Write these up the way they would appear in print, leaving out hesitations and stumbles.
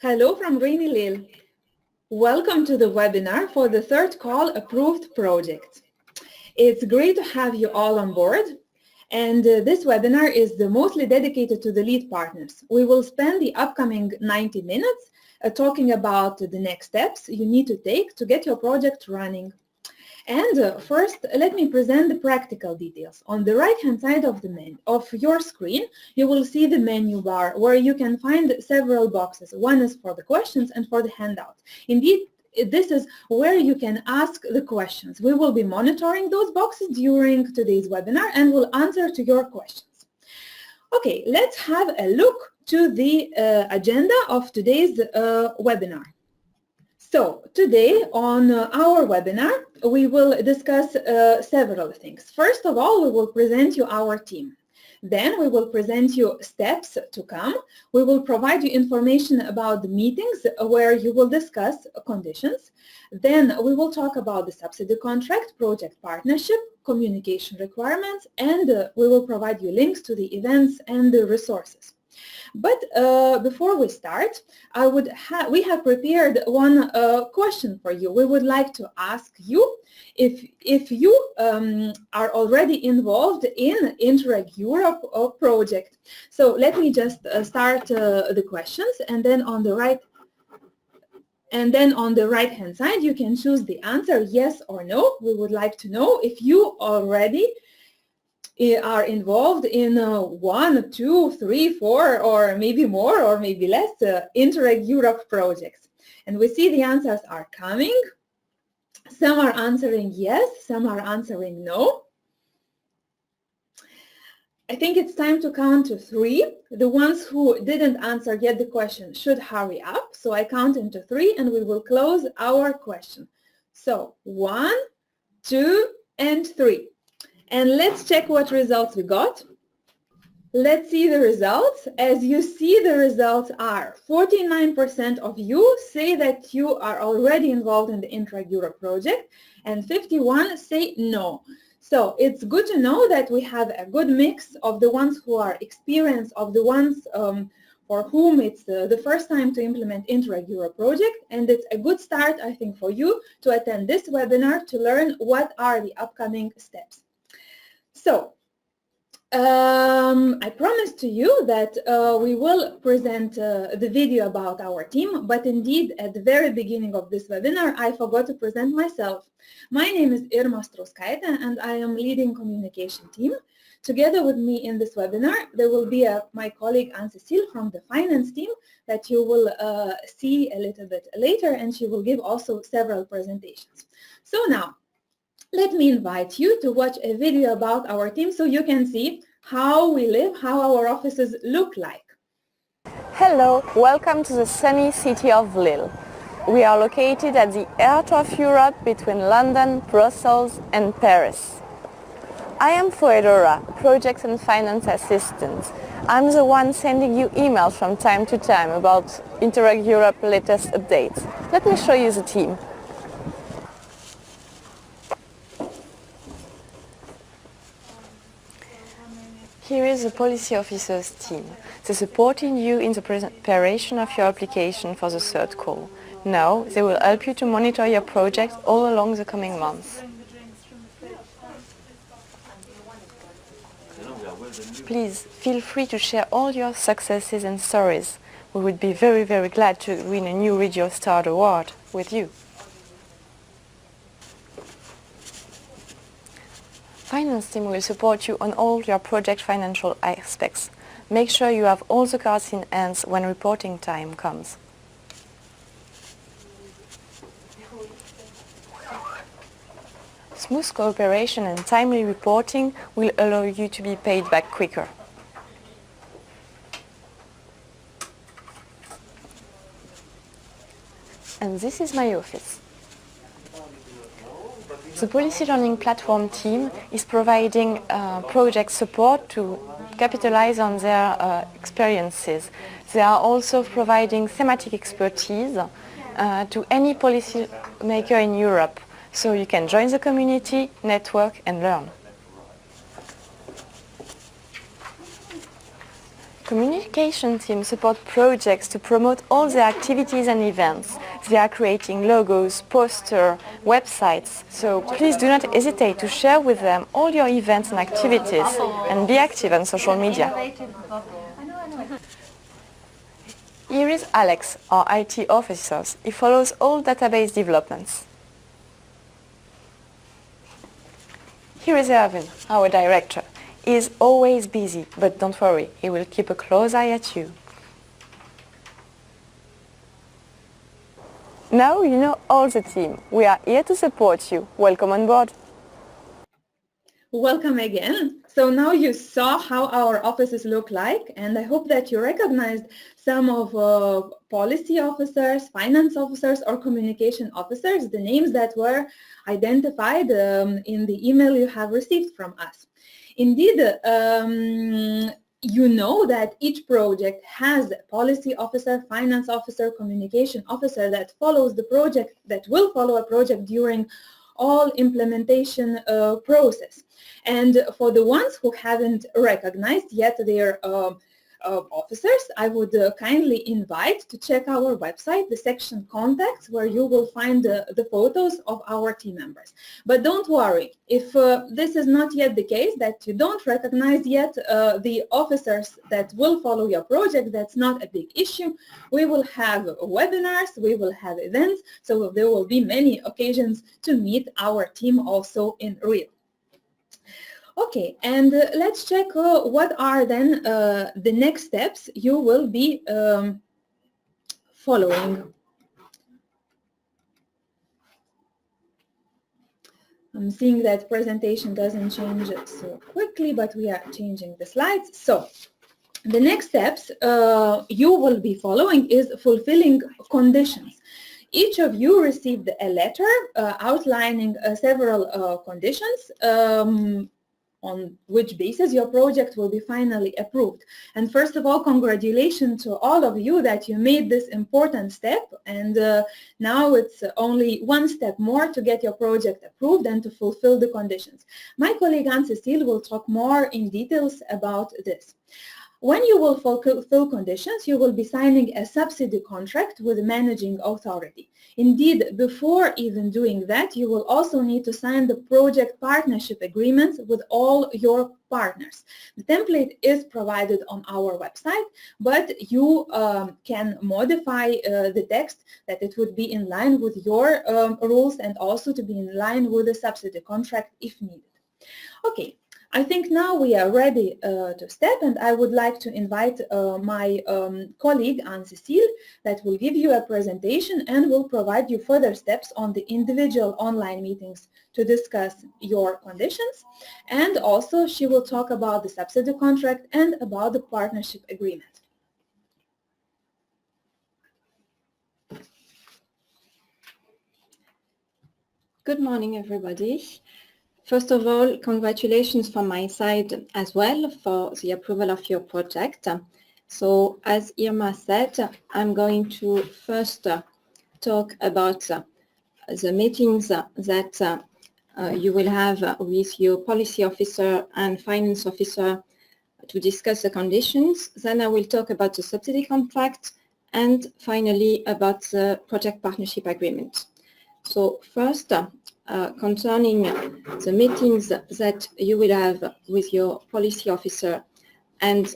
Hello from Rainy Lil. Welcome to the webinar for the third call approved project. It's great to have you all on board. And this webinar is mostly dedicated to the lead partners. We will spend the upcoming 90 minutes talking about the next steps you need to take to get your project running. And first, let me present the practical details. On the right-hand side of your screen, you will see the menu bar where you can find several boxes. One is for the questions and for the handout. Indeed, this is where you can ask the questions. We will be monitoring those boxes during today's webinar and will answer to your questions. Okay, let's have a look to the agenda of today's webinar. So today on our webinar, we will discuss several things. First of all, we will present you our team. Then we will present you steps to come. We will provide you information about the meetings where you will discuss conditions. Then we will talk about the subsidy contract, project partnership, communication requirements, and we will provide you links to the events and the resources. But before we start, we have prepared one question for you. We would like to ask you if you are already involved in Interreg Europe project. So let me just start the questions, and then on the right-hand side, you can choose the answer yes or no. We would like to know if you already are involved in 1, 2, 3, 4, or maybe more, or maybe less Interreg Europe projects. And we see the answers are coming. Some are answering yes, some are answering no. I think it's time to count to 3. The ones who didn't answer yet the question should hurry up. So I count into 3 and we will close our question. So 1, 2, and 3. And let's check what results we got. Let's see the results. As you see, the results are 49% of you say that you are already involved in the Interreg Europe project, and 51 say no. So it's good to know that we have a good mix of the ones who are experienced, of the ones for whom it's the first time to implement Interreg Europe project, and it's a good start, I think, for you to attend this webinar to learn what are the upcoming steps. So, I promised to you that we will present the video about our team, but indeed at the very beginning of this webinar, I forgot to present myself. My name is Irma Struskaite and I am leading communication team. Together with me in this webinar, there will be my colleague Anne-Cécile from the finance team that you will see a little bit later, and she will give also several presentations. So now, let me invite you to watch a video about our team so you can see how we live, how our offices look like. Hello, welcome to the sunny city of Lille. We are located at the heart of Europe between London, Brussels and Paris. I am Foedora, Project and Finance Assistant. I'm the one sending you emails from time to time about Interreg Europe latest updates. Let me show you the team. Here is the policy officers team. They're supporting you in the preparation of your application for the third call. Now, they will help you to monitor your project all along the coming months. Please feel free to share all your successes and stories. We would be very, very glad to win a new Radio Star Award with you. Finance team will support you on all your project financial aspects. Make sure you have all the cards in hand when reporting time comes. Smooth cooperation and timely reporting will allow you to be paid back quicker. And this is my office. The Policy Learning Platform team is providing project support to capitalize on their experiences. They are also providing thematic expertise to any policy maker in Europe, so you can join the community, network and learn. communication team support projects to promote all their activities and events. They are creating logos, posters, websites, so please do not hesitate to share with them all your events and activities and be active on social media. Here is Alex, our IT officer. He follows all database developments. Here is Erwin, our director. He is always busy, but don't worry, he will keep a close eye at you. Now you know all the team. We are here to support you. Welcome on board. Welcome again. So now you saw how our offices look like, and I hope that you recognized some of policy officers, finance officers, or communication officers, the names that were identified in the email you have received from us. Indeed, you know that each project has a policy officer, finance officer, communication officer that follows the project, that will follow a project during all implementation process. And for the ones who haven't recognized yet their officers, I would kindly invite to check our website, the section Contacts, where you will find the photos of our team members. But don't worry, if this is not yet the case, that you don't recognize yet the officers that will follow your project, that's not a big issue. We will have webinars, we will have events, so there will be many occasions to meet our team also in real. Okay, and let's check what are then the next steps you will be following. I'm seeing that presentation doesn't change so quickly, but we are changing the slides. So the next steps you will be following is fulfilling conditions. Each of you received a letter outlining several conditions on which basis your project will be finally approved. And first of all, congratulations to all of you that you made this important step, and now it's only one step more to get your project approved and to fulfill the conditions. My colleague Anne-Cécile will talk more in details about this. When you will fulfill conditions, you will be signing a subsidy contract with the managing authority. Indeed, before even doing that, you will also need to sign the project partnership agreements with all your partners. The template is provided on our website, but you can modify the text that it would be in line with your rules and also to be in line with the subsidy contract if needed. Okay. I think now we are ready to step, and I would like to invite my colleague Anne-Cécile that will give you a presentation and will provide you further steps on the individual online meetings to discuss your conditions, and also she will talk about the subsidy contract and about the partnership agreement. Good morning, everybody. First of all, congratulations from my side as well for the approval of your project. So as Irma said, I'm going to first talk about the meetings that you will have with your policy officer and finance officer to discuss the conditions. Then I will talk about the subsidy contract and finally about the project partnership agreement. So first, concerning the meetings that you will have with your policy officer and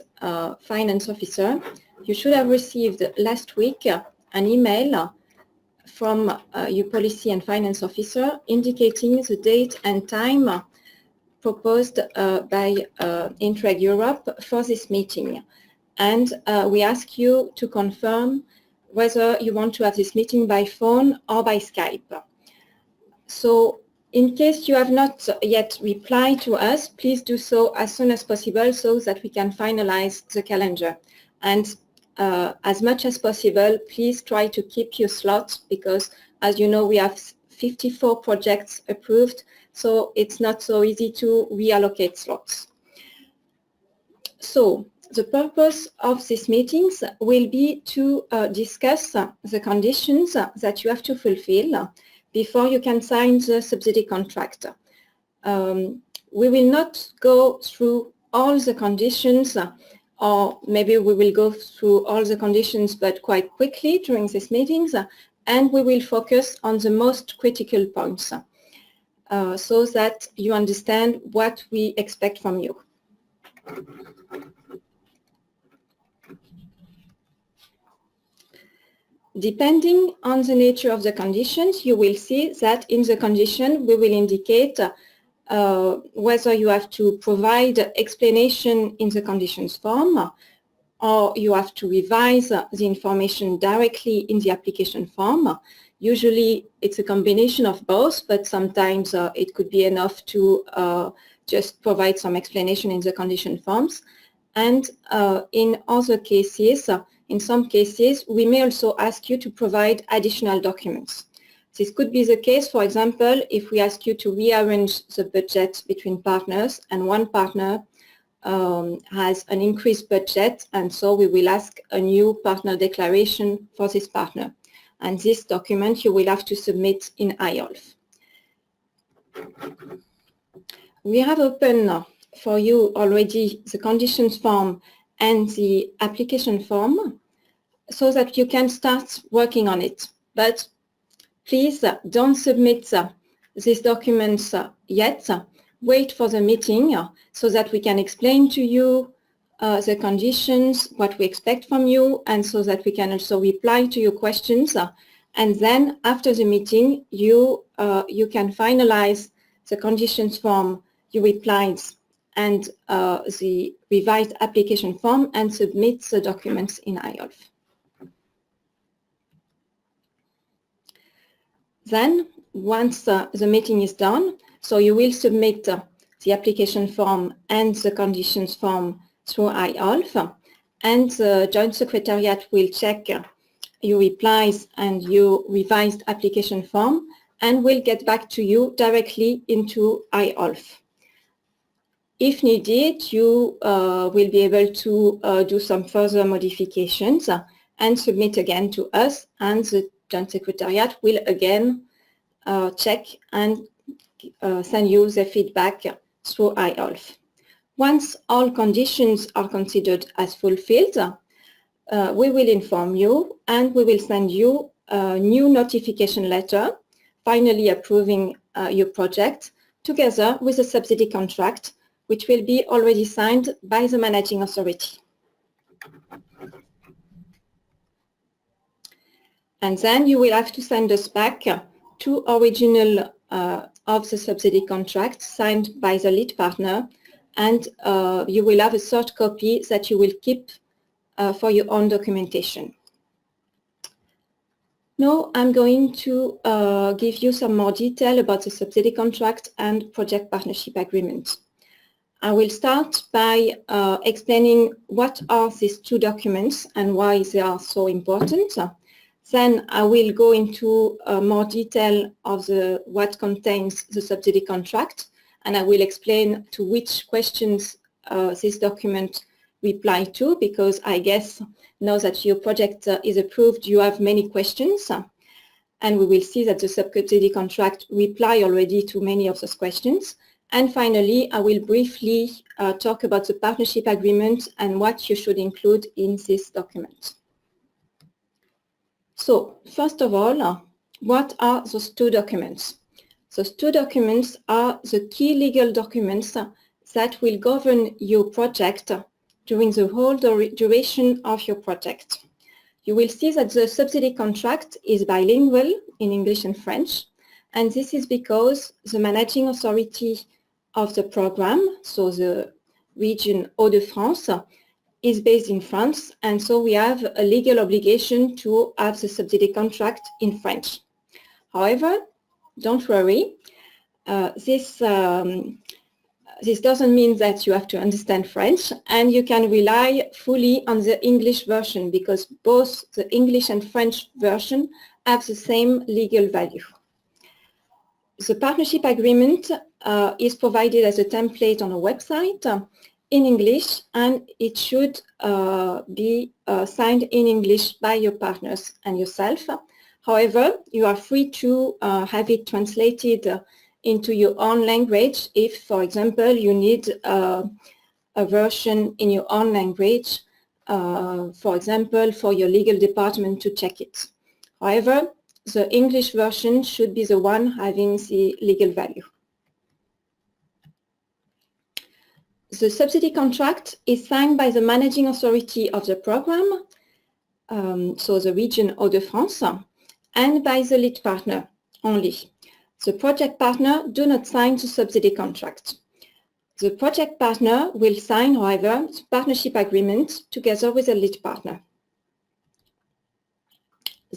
finance officer, you should have received last week an email from your policy and finance officer indicating the date and time proposed by Interreg Europe for this meeting. And we ask you to confirm whether you want to have this meeting by phone or by Skype. So in case you have not yet replied to us, please do so as soon as possible so that we can finalize the calendar. And as much as possible, please try to keep your slots because, as you know, we have 54 projects approved, so it's not so easy to reallocate slots. So the purpose of these meetings will be to discuss the conditions that you have to fulfill before you can sign the subsidy contract. We will not go through all the conditions or maybe we will go through all the conditions but quite quickly during these meetings, and we will focus on the most critical points so that you understand what we expect from you. Depending on the nature of the conditions, you will see that in the condition we will indicate whether you have to provide explanation in the conditions form or you have to revise the information directly in the application form. Usually it's a combination of both, but sometimes it could be enough to just provide some explanation in the condition forms. And in other cases, in some cases, we may also ask you to provide additional documents. This could be the case, for example, if we ask you to rearrange the budget between partners and one partner has an increased budget, and so we will ask a new partner declaration for this partner. And this document you will have to submit in IOLF. We have opened for you already the conditions form and the application form so that you can start working on it. But please don't submit these documents yet. Wait for the meeting so that we can explain to you the conditions, what we expect from you, and so that we can also reply to your questions. And then after the meeting, you can finalize the conditions form, your replies, and the revised application form and submit the documents in IOLF. Then, once the meeting is done, so you will submit the application form and the conditions form through IOLF, and the Joint Secretariat will check your replies and your revised application form and will get back to you directly into IOLF. If needed, you will be able to do some further modifications and submit again to us, and the Joint Secretariat will again check and send you the feedback through IOLF. Once all conditions are considered as fulfilled, we will inform you and we will send you a new notification letter, finally approving your project, together with a subsidy contract, which will be already signed by the managing authority. And then you will have to send us back two original of the subsidy contract signed by the lead partner, and you will have a third copy that you will keep for your own documentation. Now I'm going to give you some more detail about the subsidy contract and project partnership agreement. I will start by explaining what are these two documents and why they are so important. Then I will go into more detail of what contains the subsidy contract, and I will explain to which questions this document reply to, because I guess now that your project is approved, you have many questions, and we will see that the subsidy contract reply already to many of those questions. And finally, I will briefly talk about the partnership agreement and what you should include in this document. So, first of all, what are those two documents? Those two documents are the key legal documents that will govern your project during the whole duration of your project. You will see that the subsidy contract is bilingual in English and French, and this is because the managing authority of the program, so the region Hauts-de-France, is based in France, and so we have a legal obligation to have the subsidy contract in French. However, don't worry, this doesn't mean that you have to understand French, and you can rely fully on the English version, because both the English and French version have the same legal value. The partnership agreement is provided as a template on a website in English, and it should be signed in English by your partners and yourself. However, you are free to have it translated into your own language if, for example, you need a version in your own language, for example, for your legal department to check it. However, the English version should be the one having the legal value. The subsidy contract is signed by the managing authority of the program, so the region Hauts-de-France, and by the lead partner only. The project partner do not sign the subsidy contract. The project partner will sign, however, the partnership agreement together with the lead partner.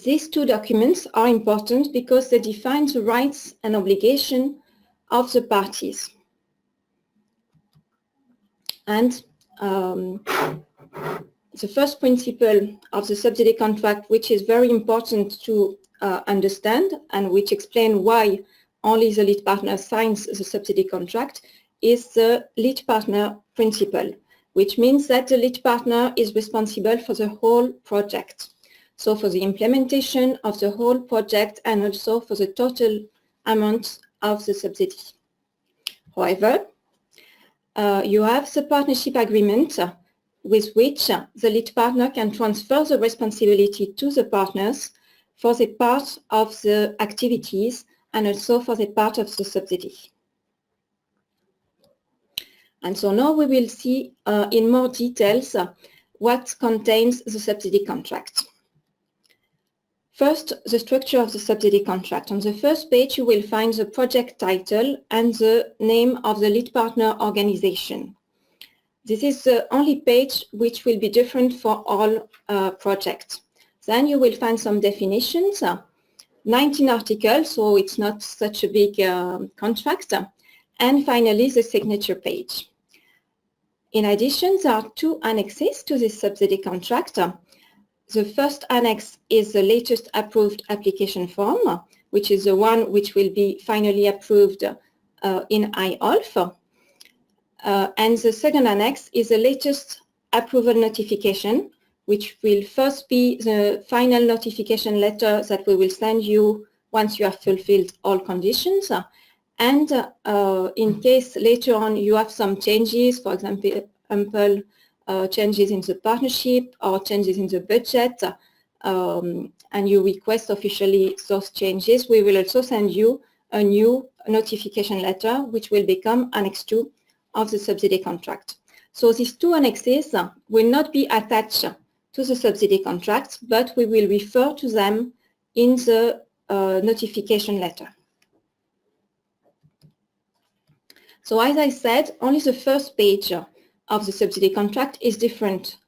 These two documents are important because they define the rights and obligations of the parties. And the first principle of the subsidy contract, which is very important to understand and which explains why only the lead partner signs the subsidy contract, is the lead partner principle, which means that the lead partner is responsible for the whole project. So for the implementation of the whole project and also for the total amount of the subsidy. However, you have the partnership agreement with which the lead partner can transfer the responsibility to the partners for the part of the activities and also for the part of the subsidy. And so now we will see in more details what contains the subsidy contract. First, the structure of the subsidy contract. On the first page, you will find the project title and the name of the lead partner organization. This is the only page which will be different for all projects. Then you will find some definitions, 19 articles, so it's not such a big contract. And finally, the signature page. In addition, there are two annexes to this subsidy contract. The first annex is the latest approved application form, which is the one which will be finally approved in IOLF. And the second annex is the latest approval notification, which will first be the final notification letter that we will send you once you have fulfilled all conditions. And in case later on you have some changes, for example, changes in the partnership or changes in the budget, and you request officially those changes, we will also send you a new notification letter, which will become Annex 2 of the subsidy contract. So these two annexes will not be attached to the subsidy contract, but we will refer to them in the notification letter. So as I said, only the first page of the subsidy contract is different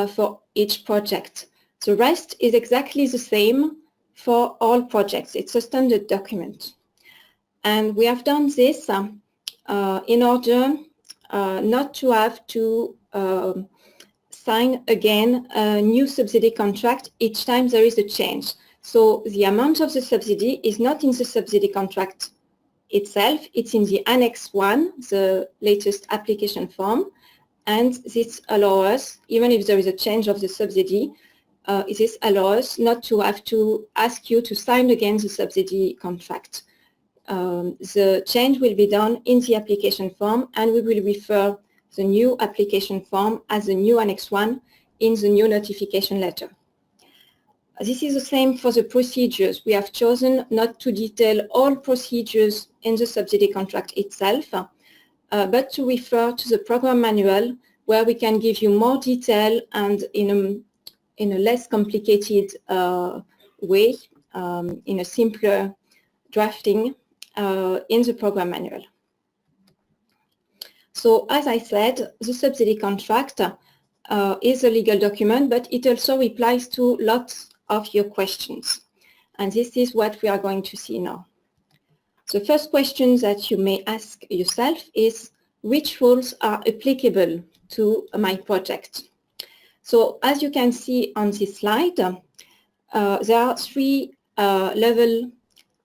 for each project. The rest is exactly the same for all projects. It's a standard document. And we have done this in order not to have to sign again a new subsidy contract each time there is a change. So the amount of the subsidy is not in the subsidy contract itself, it's in the Annex 1, the latest application form, and this allows us, even if there is a change of the subsidy, this allows us not to have to ask you to sign again the subsidy contract. The change will be done in the application form, and we will refer the new application form as the new Annex 1 in the new notification letter. This is the same for the procedures. We have chosen not to detail all procedures in the subsidy contract itself, but to refer to the program manual, where we can give you more detail and in a less complicated way, in a simpler drafting in the program manual. So as I said, the subsidy contract is a legal document, but it also replies to lots of your questions. And this is what we are going to see now. The first question that you may ask yourself is, which rules are applicable to my project? So as you can see on this slide, there are three levels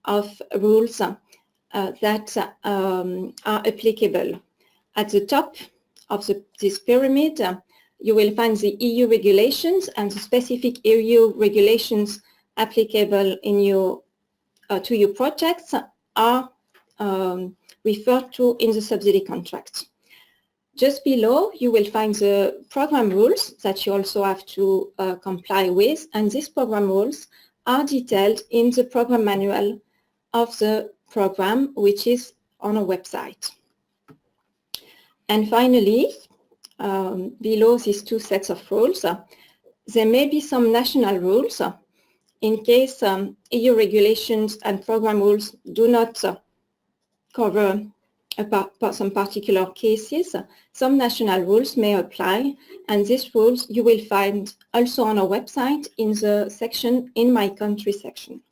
of rules that are applicable. At the top of this pyramid, you will find the EU regulations, and the specific EU regulations applicable in to your projects are referred to in the subsidy contract. Just below, you will find the program rules that you also have to comply with, and these program rules are detailed in the program manual of the program, which is on a website. And finally, below these two sets of rules, there may be some national rules in case EU regulations and program rules do not cover some particular cases. Some national rules may apply, and these rules you will find also on our website in the section In My Country section.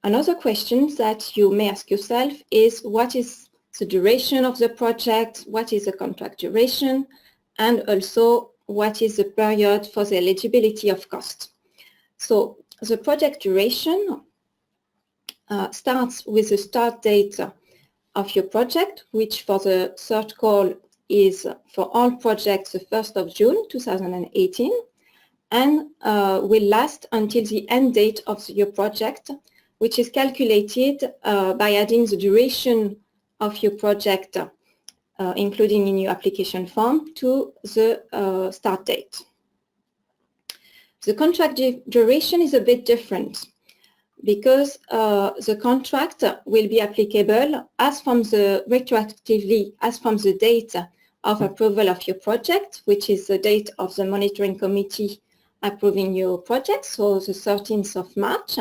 Another question that you may ask yourself is, what is the duration of the project? What is the contract duration? And also, what is the period for the eligibility of cost? So the project duration starts with the start date of your project, which for the third call is for all projects the 1st of June 2018, and will last until the end date of your project, which is calculated by adding the duration of your project, including in your application form, to the start date. The contract duration is a bit different, because the contract will be applicable retroactively as from the date of approval of your project, which is the date of the monitoring committee approving your project, so the 13th of March.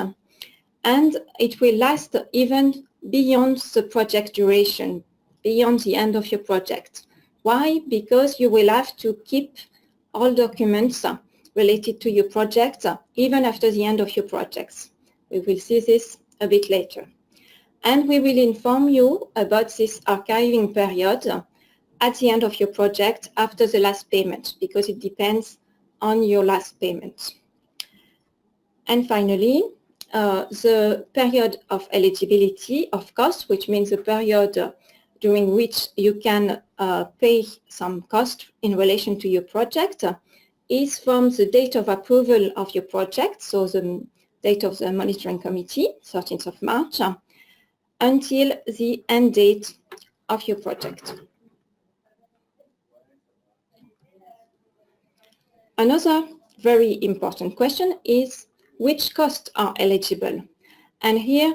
And it will last even beyond the project duration, beyond the end of your project. Why? Because you will have to keep all documents related to your project even after the end of your projects. We will see this a bit later. And we will inform you about this archiving period at the end of your project after the last payment, because it depends on your last payment. And finally, the period of eligibility of cost, which means the period during which you can pay some cost in relation to your project, is from the date of approval of your project, so the date of the monitoring committee, 13th of March, until the end date of your project. Another very important question is, which costs are eligible? And here,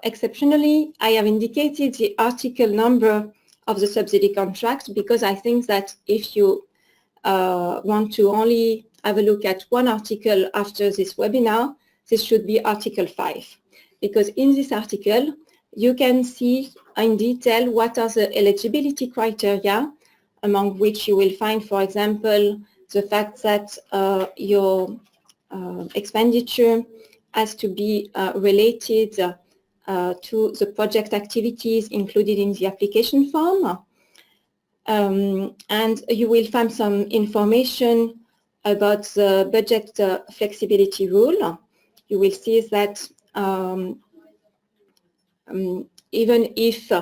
exceptionally, I have indicated the article number of the subsidy contract, because I think that if you want to only have a look at one article after this webinar, this should be Article 5. Because in this article, you can see in detail what are the eligibility criteria, among which you will find, for example, the fact that your expenditure has to be related to the project activities included in the application form. And you will find some information about the budget flexibility rule. You will see that even if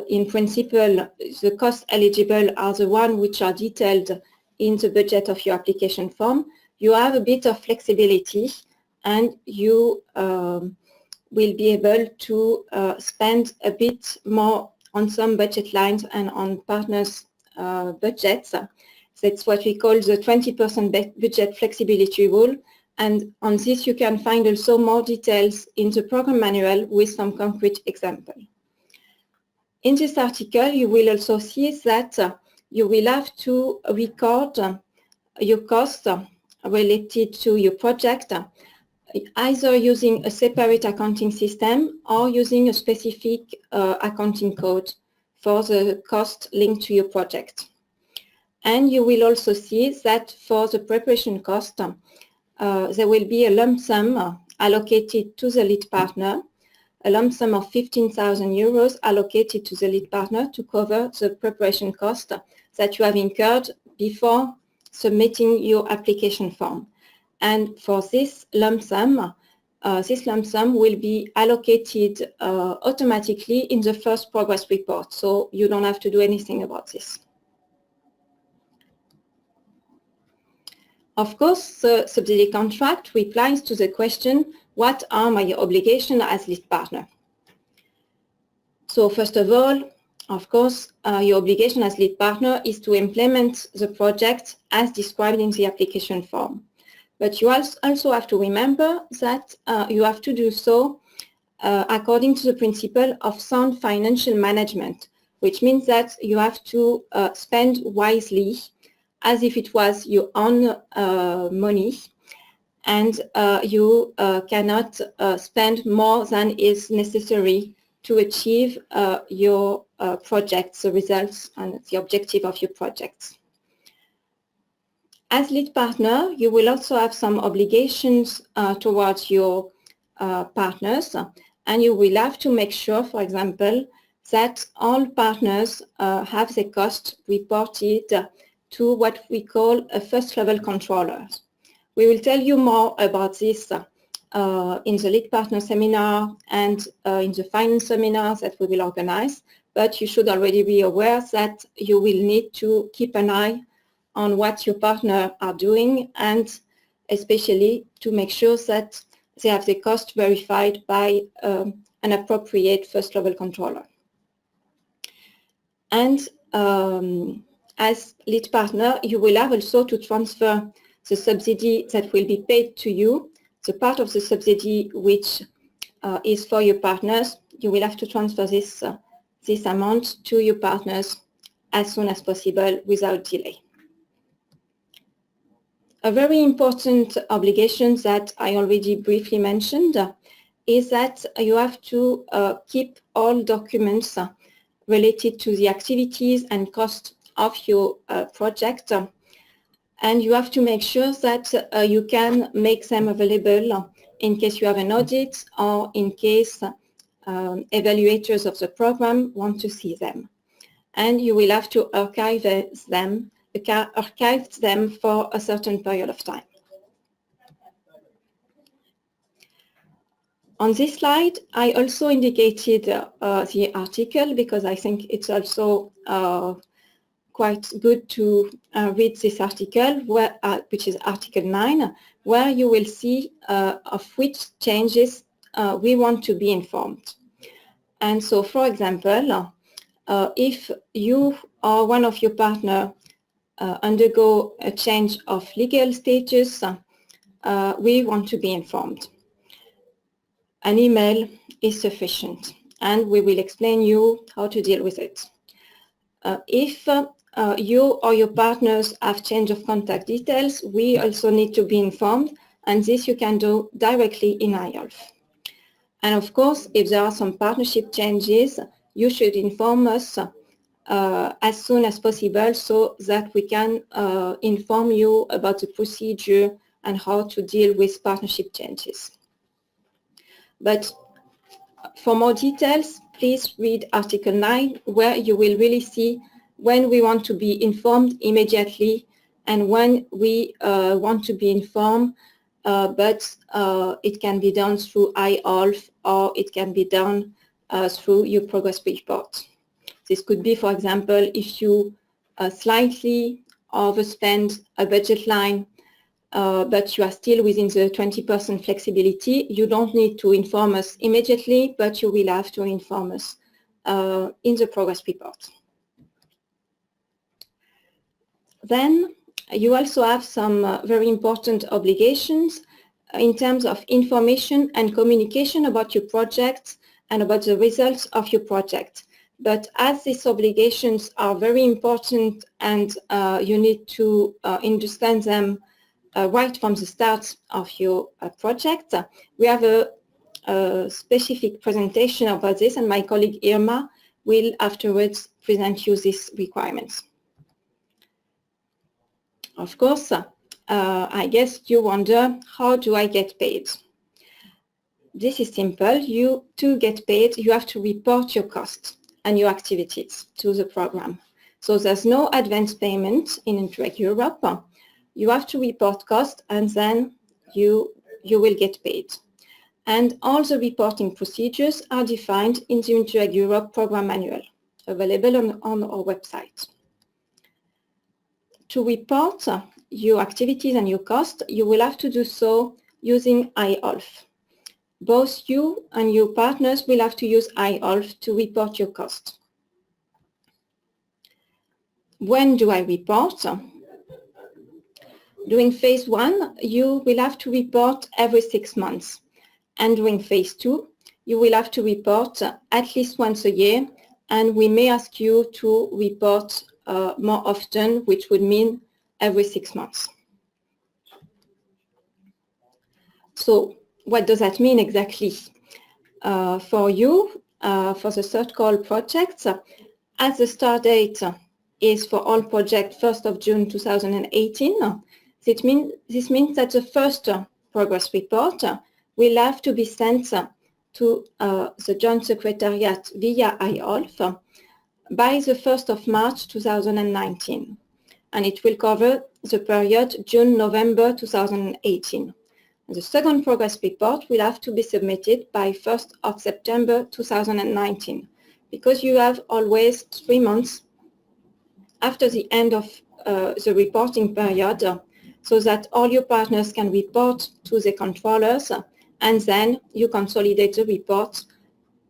in principle the costs eligible are the ones which are detailed in the budget of your application form, you have a bit of flexibility, and you will be able to spend a bit more on some budget lines and on partners' budgets. That's what we call the 20% budget flexibility rule. And on this, you can find also more details in the program manual with some concrete example. In this article, you will also see that you will have to record your costs related to your project, either using a separate accounting system or using a specific accounting code for the cost linked to your project. And you will also see that for the preparation cost, there will be a lump sum allocated to the lead partner, a lump sum of 15,000 euros allocated to the lead partner to cover the preparation cost that you have incurred before submitting your application form. And for this lump sum will be allocated automatically in the first progress report, so you don't have to do anything about this. Of course, the subsidy contract replies to the question, what are my obligations as lead partner? So first of all, of course, your obligation as lead partner is to implement the project as described in the application form. But you also have to remember that you have to do so according to the principle of sound financial management, which means that you have to spend wisely as if it was your own money, and you cannot spend more than is necessary to achieve your projects, the results and the objective of your projects. As lead partner, you will also have some obligations towards your partners, and you will have to make sure, for example, that all partners have the cost reported to what we call a first level controller. We will tell you more about this in the lead partner seminar and in the finance seminars that we will organize, but you should already be aware that you will need to keep an eye on what your partner are doing, and especially to make sure that they have the cost verified by an appropriate first level controller. And as lead partner, you will have also to transfer the subsidy that will be paid to you, the part of the subsidy which is for your partners. You will have to transfer this amount to your partners as soon as possible without delay. A very important obligation that I already briefly mentioned is that you have to keep all documents related to the activities and cost of your project, and you have to make sure that you can make them available in case you have an audit or in case evaluators of the program want to see them. And you will have to archive them for a certain period of time. On this slide, I also indicated the article because I think it's also quite good to read this article, which is Article 9, where you will see of which changes we want to be informed. And so, for example, if you or one of your partners undergo a change of legal status, we want to be informed. An email is sufficient, and we will explain you how to deal with it. If you or your partners have change of contact details, we also need to be informed, and this you can do directly in IOLF. And of course, if there are some partnership changes, you should inform us as soon as possible so that we can inform you about the procedure and how to deal with partnership changes. But for more details, please read Article 9, where you will really see when we want to be informed immediately and when we want to be informed, but it can be done through IOLF or it can be done through your progress report. This could be, for example, if you slightly overspend a budget line, but you are still within the 20% flexibility, you don't need to inform us immediately, but you will have to inform us in the progress report. Then you also have some very important obligations in terms of information and communication about your project and about the results of your project. But as these obligations are very important and you need to understand them right from the start of your project, we have a specific presentation about this, and my colleague Irma will afterwards present you these requirements. Of course, I guess you wonder, how do I get paid? This is simple. To get paid, you have to report your costs and your activities to the program. So there's no advance payment in Interreg Europe. You have to report cost and then you will get paid. And all the reporting procedures are defined in the Interreg Europe program manual, available on our website. To report your activities and your cost, you will have to do so using IOLF. both you and your partners will have to use iOLF to report your cost. When do I report? During phase 1, you will have to report every 6 months. And during phase 2, you will have to report at least once a year, and we may ask you to report more often, which would mean every 6 months. So what does that mean exactly? For you, for the third call projects, as the start date is for all projects 1st of June 2018, this means that the first progress report will have to be sent to the Joint Secretariat via iOLF by the 1st of March 2019. And it will cover the period June-November 2018. And the second progress report will have to be submitted by 1st of September 2019, because you have always 3 months after the end of the reporting period, so that all your partners can report to the controllers, and then you consolidate the report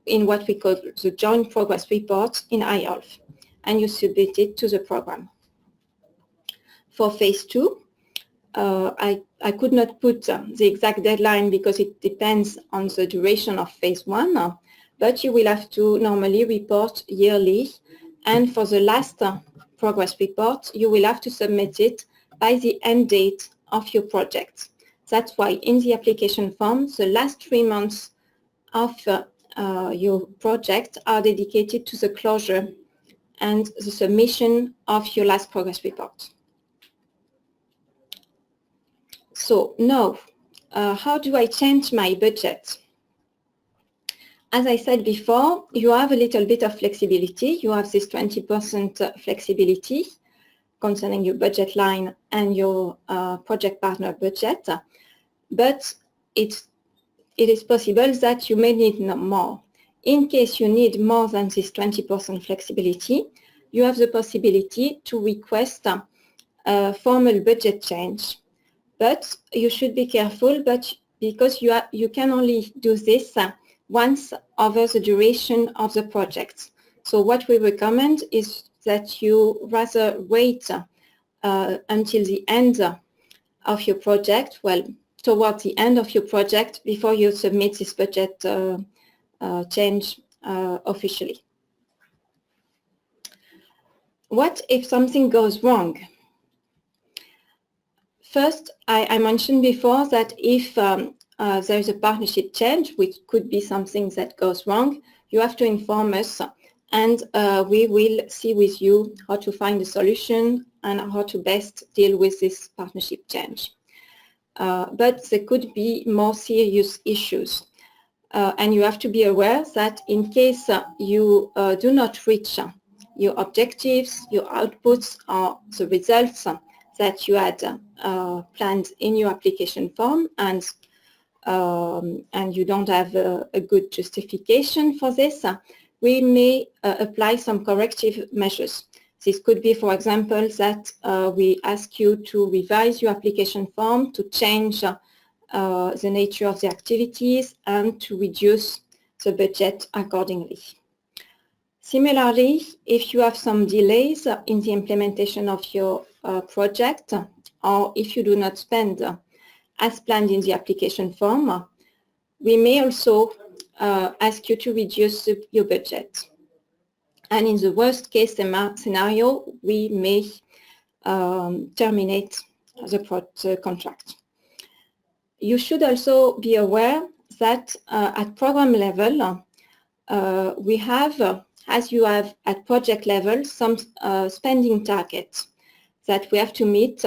in what we call the joint progress report in iOLF, and you submit it to the program. For phase 2, I could not put the exact deadline because it depends on the duration of phase 1, but you will have to normally report yearly, and for the last progress report, you will have to submit it by the end date of your project. That's why in the application form, the last 3 months of your project are dedicated to the closure and the submission of your last progress report. So now, how do I change my budget? As I said before, you have a little bit of flexibility. You have this 20% flexibility concerning your budget line and your project partner budget, but it is possible that you may need more. In case you need more than this 20% flexibility, you have the possibility to request a formal budget change. But you should be careful, because you can only do this once over the duration of the project. So what we recommend is that you rather wait until the end of your project, towards the end of your project, before you submit this budget change officially. What if something goes wrong? First, I mentioned before that if there is a partnership change, which could be something that goes wrong, you have to inform us, and we will see with you how to find a solution and how to best deal with this partnership change. But there could be more serious issues. And you have to be aware that in case you do not reach your objectives, your outputs, or the results that you had planned in your application form, and you don't have a good justification for this, we may apply some corrective measures. This could be, for example, that we ask you to revise your application form to change the nature of the activities and to reduce the budget accordingly. Similarly, if you have some delays in the implementation of your project, or if you do not spend as planned in the application form, we may also ask you to reduce your budget. And in the worst case scenario, we may terminate the contract. You should also be aware that at program level, we have, as you have at project level, some spending targets that we have to meet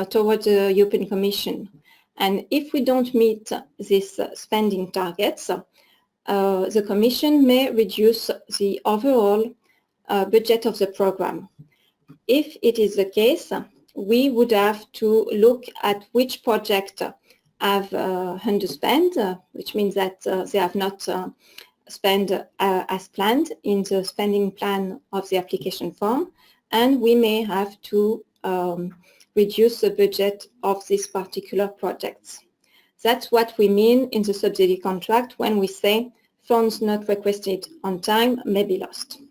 towards the European Commission. And if we don't meet these spending targets, the Commission may reduce the overall budget of the program. If it is the case, we would have to look at which project have underspent, which means that they have not spent as planned in the spending plan of the application form, and we may have to reduce the budget of these particular projects. That's what we mean in the subsidy contract when we say funds not requested on time may be lost.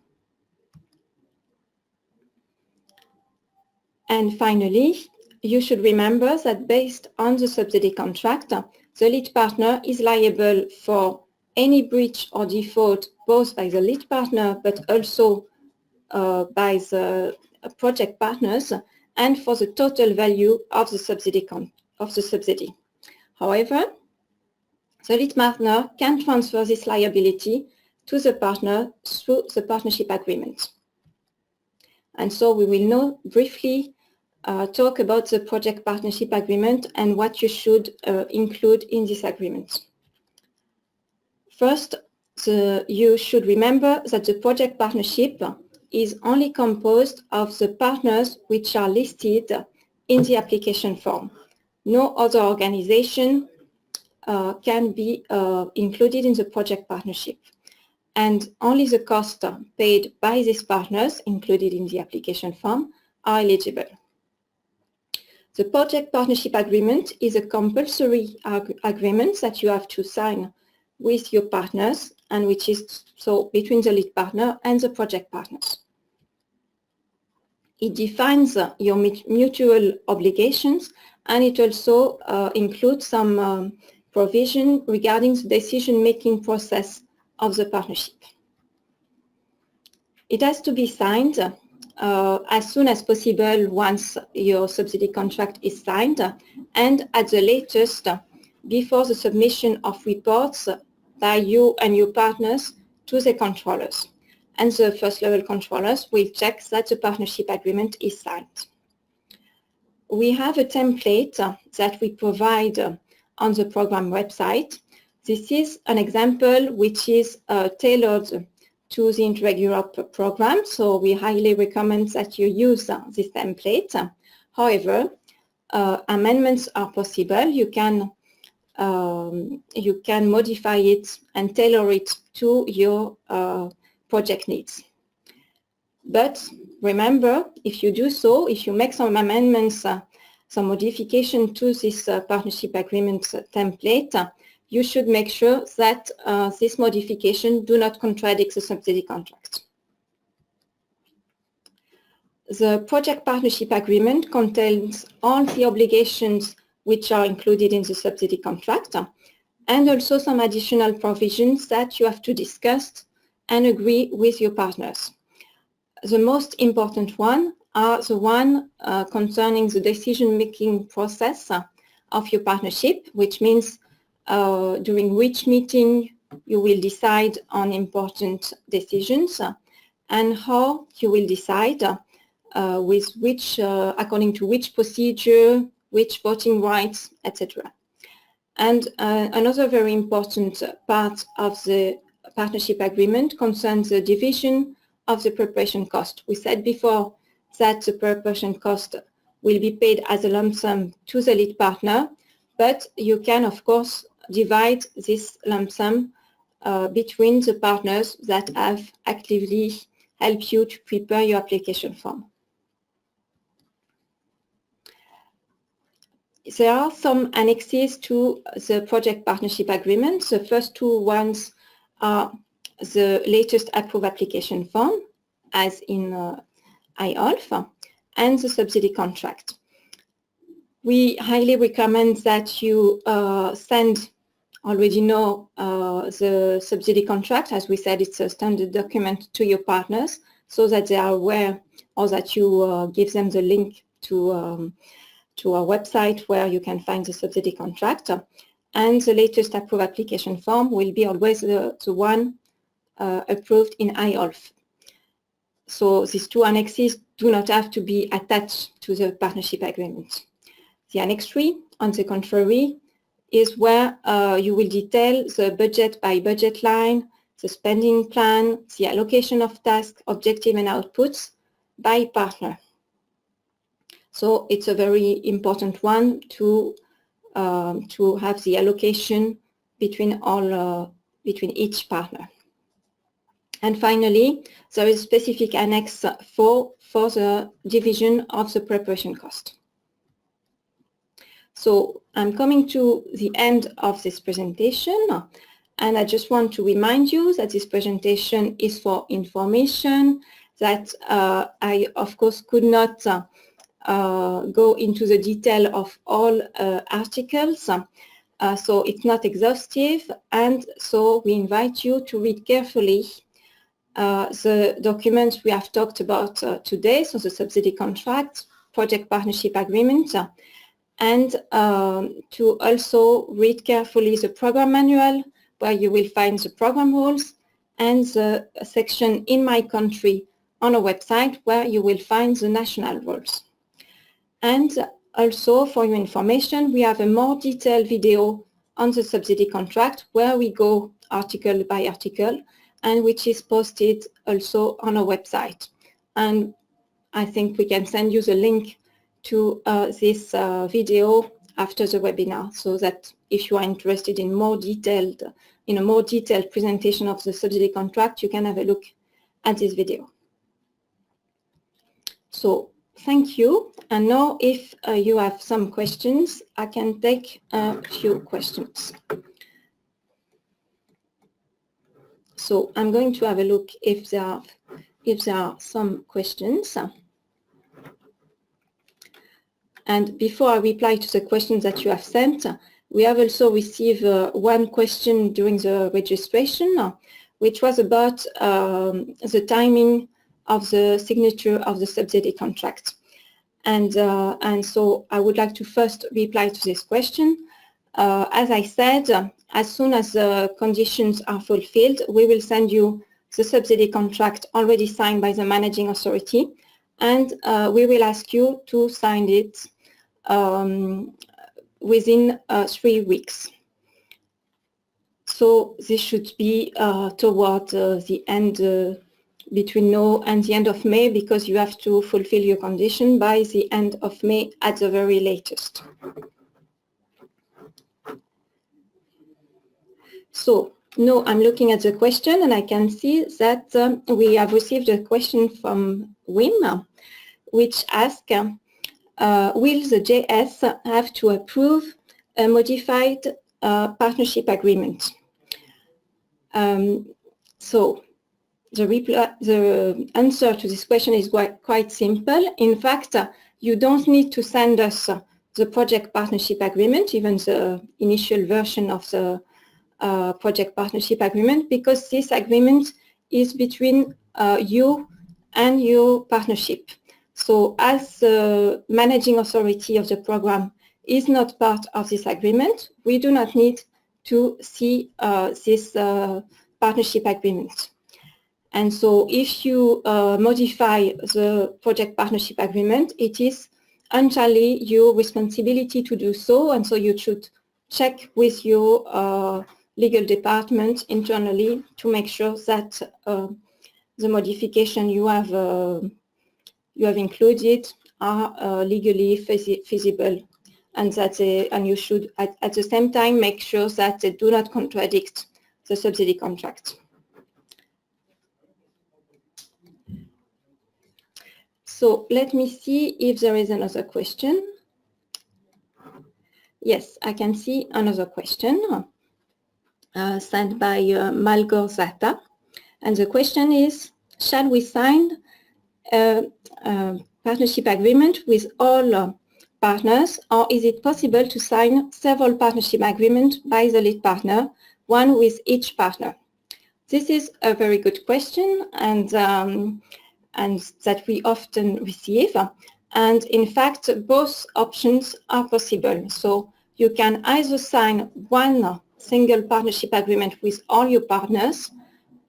And finally, you should remember that based on the subsidy contract, the lead partner is liable for any breach or default both by the lead partner but also by the project partners and for the total value of the subsidy. However, the lead partner can transfer this liability to the partner through the partnership agreement. And so we will now briefly talk about the project partnership agreement and what you should include in this agreement. First, you should remember that the project partnership is only composed of the partners which are listed in the application form. No other organization can be included in the project partnership. And only the costs paid by these partners included in the application form are eligible. The project partnership agreement is a compulsory agreement that you have to sign with your partners and which is so between the lead partner and the project partners. It defines your mutual obligations and it also includes some provision regarding the decision-making process of the partnership. It has to be signed as soon as possible once your subsidy contract is signed and at the latest before the submission of reports by you and your partners to the controllers. And the first level controllers will check that the partnership agreement is signed. We have a template that we provide on the program website. This is an example which is tailored to the Interreg Europe program, so we highly recommend that you use this template. However, amendments are possible. You can modify it and tailor it to your project needs. But remember, if you do so, if you make some amendments, some modification to this partnership agreement template, you should make sure that this modification do not contradict the subsidy contract. The project partnership agreement contains all the obligations which are included in the subsidy contract and also some additional provisions that you have to discuss and agree with your partners. The most important one are the one concerning the decision-making process of your partnership, which means during which meeting you will decide on important decisions and how you will decide with which, according to which procedure, which voting rights, etc. And another very important part of the partnership agreement concerns the division of the preparation cost. We said before that the preparation cost will be paid as a lump sum to the lead partner, but you can, of course, divide this lump sum between the partners that have actively helped you to prepare your application form. There are some annexes to the project partnership agreement. The first two ones are the latest approved application form, as in IOLF, and the subsidy contract. We highly recommend that you already know the subsidy contract. As we said, it's a standard document to your partners so that they are aware, or that you give them the link to our website where you can find the subsidy contract. And the latest approved application form will be always the one approved in IOLF. So these two annexes do not have to be attached to the partnership agreement. The Annex 3, on the contrary, is where you will detail the budget by budget line, the spending plan, the allocation of tasks, objective and outputs by partner. So it's a very important one to have the allocation between each partner. And finally, there is a specific Annex 4 for the division of the preparation cost. So I'm coming to the end of this presentation, and I just want to remind you that this presentation is for information, that I, of course, could not go into the detail of all articles, so it's not exhaustive, and so we invite you to read carefully the documents we have talked about today, so the subsidy contract, project partnership agreement, and to also read carefully the program manual, where you will find the program rules, and the section in my country on a website where you will find the national rules. And also, for your information, we have a more detailed video on the subsidy contract where we go article by article, and which is posted also on our website. And I think we can send you the link to this video after the webinar, so that if you are interested in a more detailed presentation of the subsidy contract, you can have a look at this video. So thank you. And now if you have some questions, I can take a few questions. So I'm going to have a look if there are some questions. And before I reply to the questions that you have sent, we have also received one question during the registration, which was about the timing of the signature of the subsidy contract. And so I would like to first reply to this question. As I said, as soon as the conditions are fulfilled, we will send you the subsidy contract already signed by the managing authority, and we will ask you to sign it within 3 weeks. So this should be toward the end, between now and the end of May, because you have to fulfill your condition by the end of May at the very latest. So now I'm looking at the question, and I can see that we have received a question from Wim, which asks, will the JS have to approve a modified partnership agreement? So the answer to this question is quite simple. In fact, you don't need to send us the project partnership agreement, even the initial version of the project partnership agreement, because this agreement is between you and your partnership. So as the managing authority of the program is not part of this agreement, we do not need to see this partnership agreement. And so if you modify the project partnership agreement, it is entirely your responsibility to do so, and so you should check with your legal department internally to make sure that the modification you have included are legally feasible, and that you should at the same time make sure that they do not contradict the subsidy contract. So let me see if there is another question. Yes, I can see another question sent by Malgorzata. And the question is, shall we sign a partnership agreement with all partners, or is it possible to sign several partnership agreements by the lead partner, one with each partner? This is a very good question, and that we often receive. And in fact, both options are possible. So you can either sign one single partnership agreement with all your partners,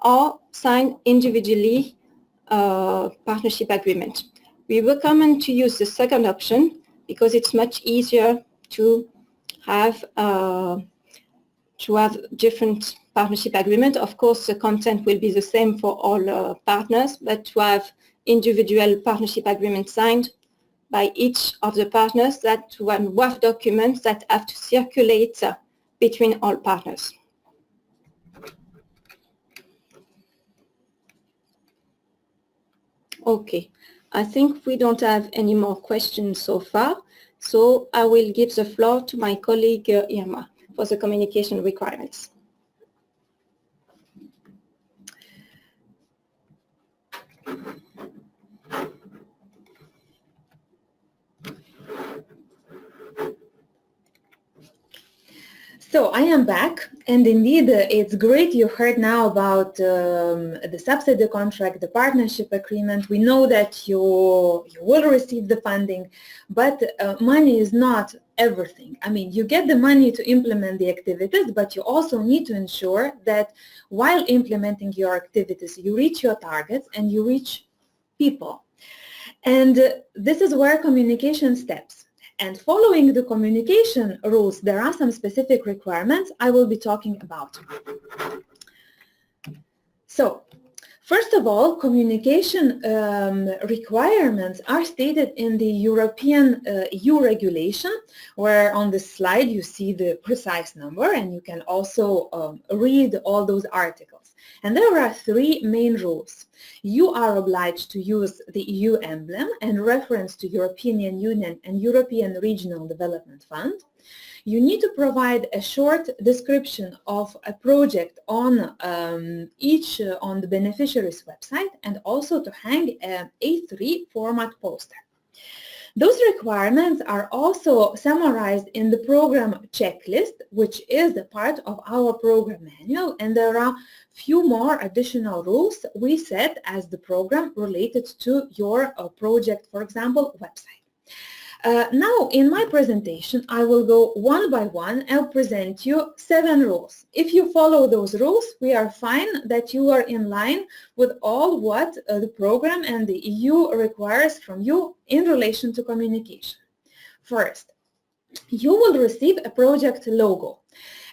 or sign individually partnership agreement. We recommend to use the second option because it's much easier to have different partnership agreement. Of course, the content will be the same for all partners, but to have individual partnership agreement signed by each of the partners, that one WAF document that have to circulate between all partners. Okay, I think we don't have any more questions so far. So I will give the floor to my colleague Irma for the communication requirements. So I am back, and indeed it's great you heard now about the subsidy contract, the partnership agreement. We know that you will receive the funding, but money is not everything. I mean, you get the money to implement the activities, but you also need to ensure that while implementing your activities, you reach your targets and you reach people. And this is where communication steps. And following the communication rules, there are some specific requirements I will be talking about. So, first of all, communication requirements are stated in the European EU regulation, where on the slide you see the precise number, and you can also read all those articles. And there are three main rules. You are obliged to use the EU emblem and reference to European Union and European Regional Development Fund. You need to provide a short description of a project on on the beneficiary's website, and also to hang an A3 format poster. Those requirements are also summarized in the program checklist, which is a part of our program manual, and there are few more additional rules we set as the program related to your project, for example, website. Now, in my presentation, I will go one by one and present you 7 rules. If you follow those rules, we are fine that you are in line with all what the program and the EU requires from you in relation to communication. First, you will receive a project logo.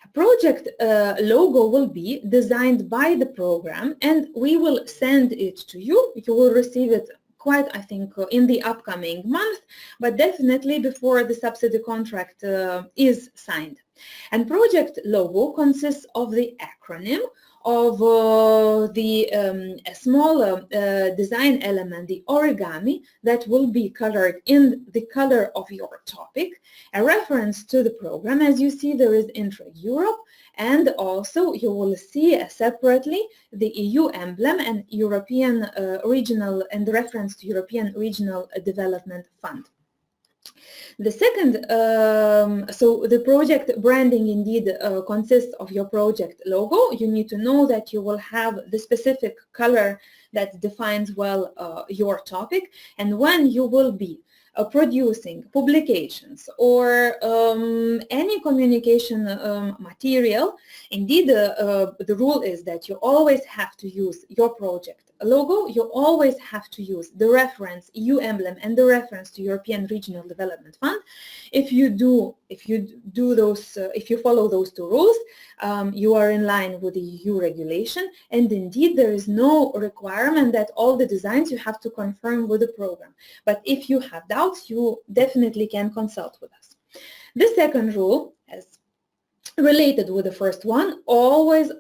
A project logo will be designed by the program, and we will send it to you. You will receive it quite, I think, in the upcoming month, but definitely before the subsidy contract is signed. And project logo consists of the acronym of a small design element, the origami, that will be colored in the color of your topic, a reference to the program. As you see, there is Intra-Europe, and also you will see separately the EU emblem and European regional, and the reference to European Regional Development Fund. The second, so the project branding indeed consists of your project logo. You need to know that you will have the specific color that defines well your topic, and when you will be producing publications or any communication material, indeed the rule is that you always have to use your project logo, you always have to use the reference EU emblem and the reference to European Regional Development Fund. If you follow those 2 rules, you are in line with the EU regulation, and indeed there is no requirement that all the designs you have to confirm with the program. But if you have doubts, you definitely can consult with us. The second rule, as related with the first one, always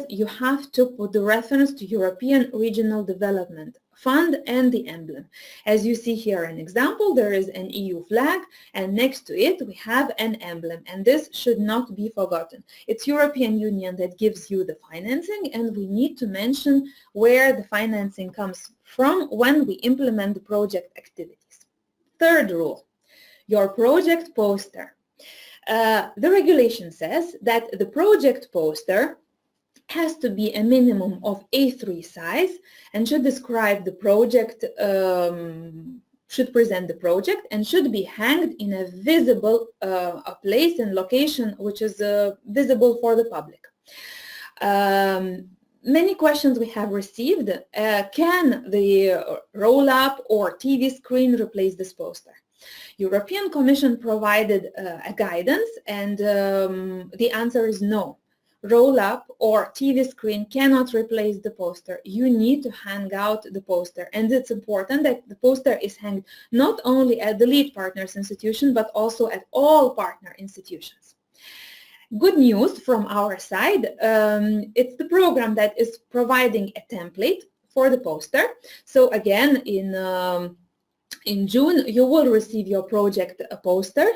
you have to put the reference to European Regional Development Fund and the emblem. As you see here an example, there is an EU flag, and next to it we have an emblem, and this should not be forgotten. It's European Union that gives you the financing, and we need to mention where the financing comes from when we implement the project activities. Third rule, your project poster. The regulation says that the project poster has to be a minimum of A3 size and should describe the project, should present the project, and should be hanged in a visible place and location which is visible for the public. Many questions we have received. Can the roll-up or TV screen replace this poster? European Commission provided a guidance, and the answer is no. Roll-up or TV screen cannot replace the poster. You need to hang out the poster, and it's important that the poster is hanged not only at the lead partners institution, but also at all partner institutions. Good news from our side, it's the program that is providing a template for the poster. So again, in in June, you will receive your project poster,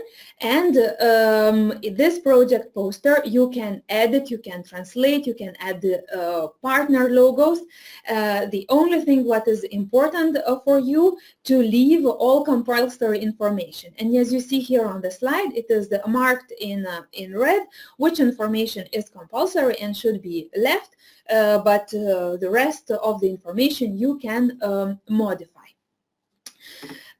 and this project poster you can edit, you can translate, you can add the partner logos. The only thing what is important for you to leave all compulsory information. And as you see here on the slide, it is marked in red which information is compulsory and should be left, but the rest of the information you can modify.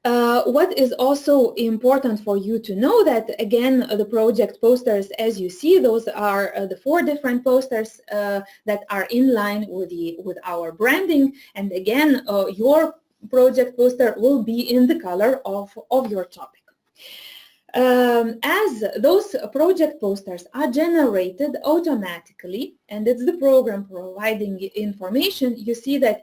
What is also important for you to know that, again, the project posters, as you see, those are the 4 different posters that are in line with our branding. And again, your project poster will be in the color of your topic. As those project posters are generated automatically, and it's the program providing information, you see that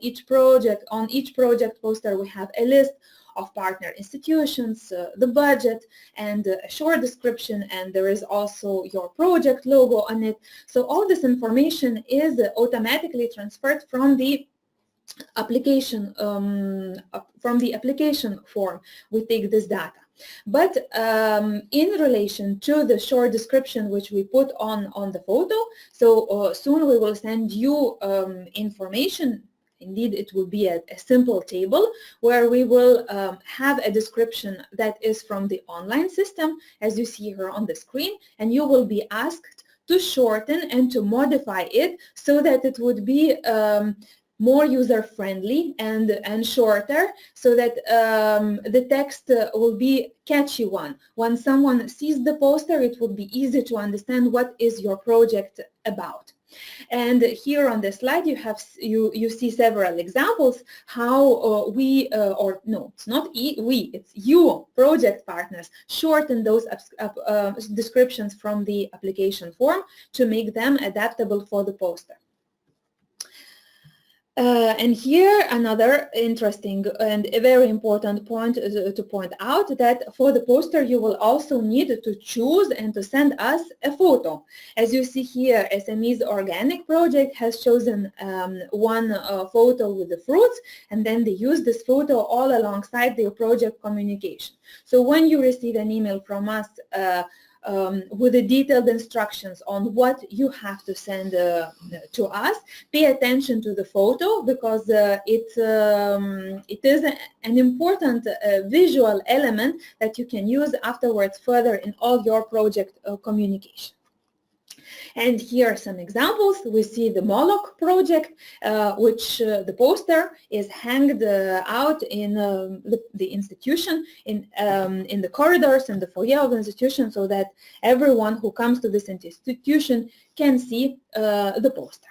on each project poster we have a list of partner institutions, the budget, and a short description, and there is also your project logo on it. So all this information is automatically transferred from the application form. We take this data. But in relation to the short description which we put on the photo, so soon we will send you information. Indeed, it will be a simple table where we will have a description that is from the online system, as you see here on the screen, and you will be asked to shorten and to modify it so that it would be more user-friendly and shorter, so that the text will be catchy one. When someone sees the poster, it will be easy to understand what is your project about. And here on the slide you see several examples how it's you, project partners, shorten those descriptions from the application form to make them adaptable for the poster. And here another interesting and a very important point to point out, that for the poster you will also need to choose and to send us a photo. As you see here, SME's organic project has chosen one photo with the fruits, and then they use this photo all alongside their project communication. So when you receive an email from us with the detailed instructions on what you have to send to us, pay attention to the photo, because it is an important visual element that you can use afterwards further in all your project communication. And here are some examples. We see the Moloch project, which the poster is hanged out in the institution, in the corridors and the foyer of the institution, so that everyone who comes to this institution can see the poster.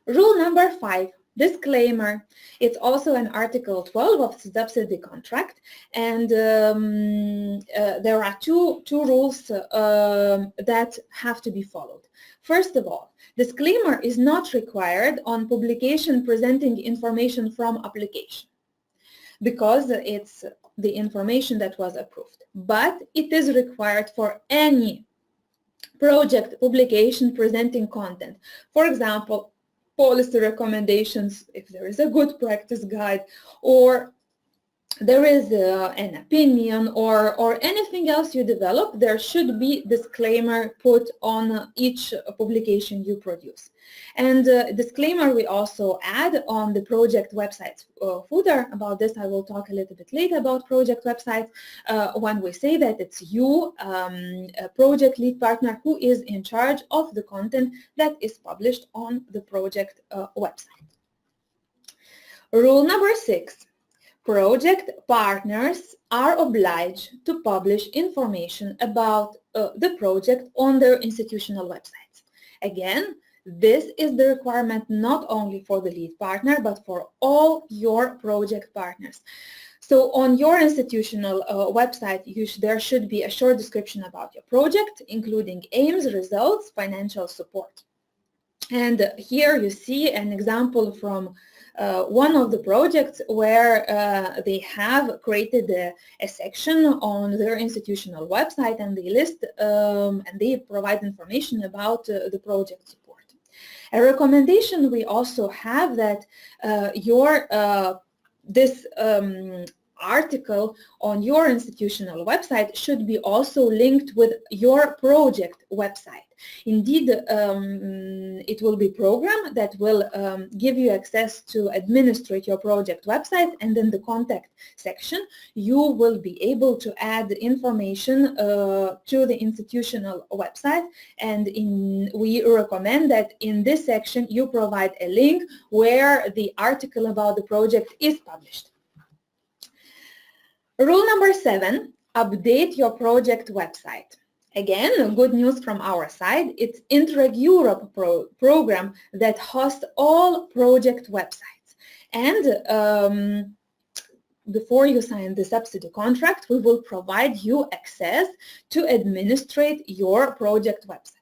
Rule number 5. Disclaimer. It's also an Article 12 of the Subsidy Contract, and there are two rules that have to be followed. First of all, disclaimer is not required on publication presenting information from application, because it's the information that was approved. But it is required for any project publication presenting content. For example, policy recommendations, if there is a good practice guide, or there is an opinion, or anything else you develop, there should be disclaimer put on each publication you produce. And disclaimer we also add on the project website footer. About this I will talk a little bit later about project websites, when we say that it's you, a project lead partner, who is in charge of the content that is published on the project website. Rule number 6. Project partners are obliged to publish information about the project on their institutional websites. Again, this is the requirement not only for the lead partner, but for all your project partners. So on your institutional website, there should be a short description about your project, including aims, results, financial support. And here you see an example from one of the projects where they have created a section on their institutional website, and they list and they provide information about the project support. A recommendation we also have that this article on your institutional website should be also linked with your project website. Indeed, it will be a program that will give you access to administrate your project website, and in the contact section you will be able to add information to the institutional website, and we recommend that in this section you provide a link where the article about the project is published. Rule number 7, update your project website. Again, good news from our side, it's Interreg Europe program that hosts all project websites. And before you sign the subsidy contract, we will provide you access to administrate your project website.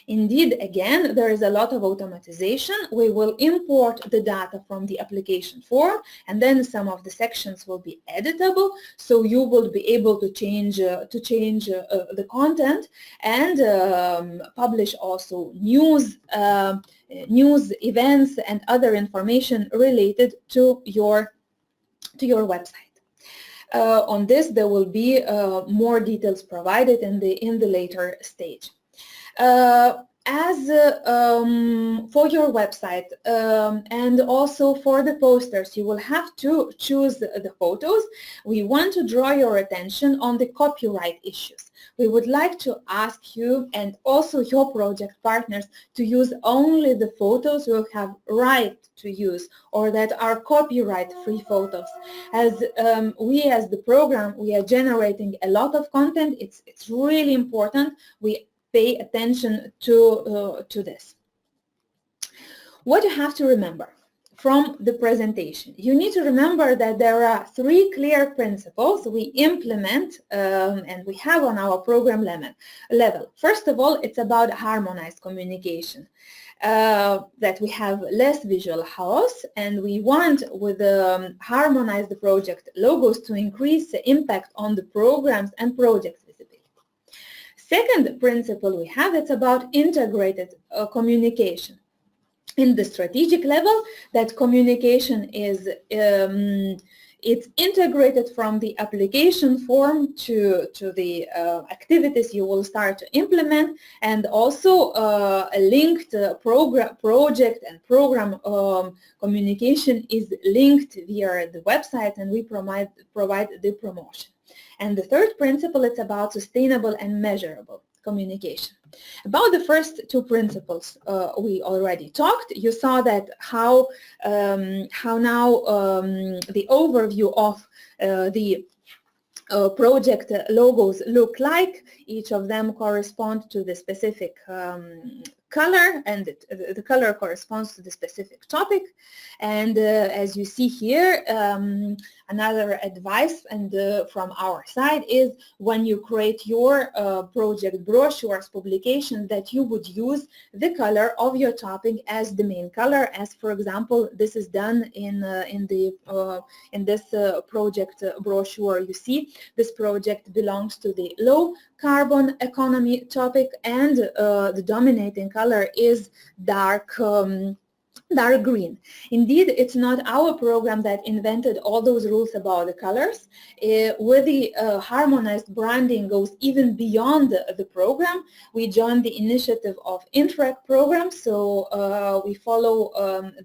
Indeed, again, there is a lot of automatization. We will import the data from the application form, and then some of the sections will be editable, so you will be able to change the content and publish also news, events, and other information related to your website. On this, there will be more details provided in the later stage. For your website and also for the posters, you will have to choose the photos. We want to draw your attention on the copyright issues. We would like to ask you and also your project partners to use only the photos you have right to use or that are copyright-free photos. As we as the program, we are generating a lot of content. It's really important. We pay attention to this. What you have to remember from the presentation, you need to remember that there are 3 clear principles we implement and we have on our program level. First of all, it's about harmonized communication. That we have less visual chaos, and we want with harmonize the project logos to increase the impact on the programs and projects. Second principle we have, it's about integrated communication. In the strategic level, that communication is it's integrated from the application form to the activities you will start to implement, and also a linked project and program communication is linked via the website, and we provide the promotion. And the third principle, it's about sustainable and measurable communication. About the first 2 principles we already talked. You saw that how now the overview of the project logos look like. Each of them correspond to the specific color, and the color corresponds to the specific topic. And as you see here, another advice and from our side is when you create your project brochures publication, that you would use the color of your topic as the main color, as for example this is done in this project brochure. You see, this project belongs to the low carbon economy topic, and the dominating color is dark green. Indeed, it's not our program that invented all those rules about the colors. With the harmonized branding goes even beyond the program. We joined the initiative of Interreg program, so we follow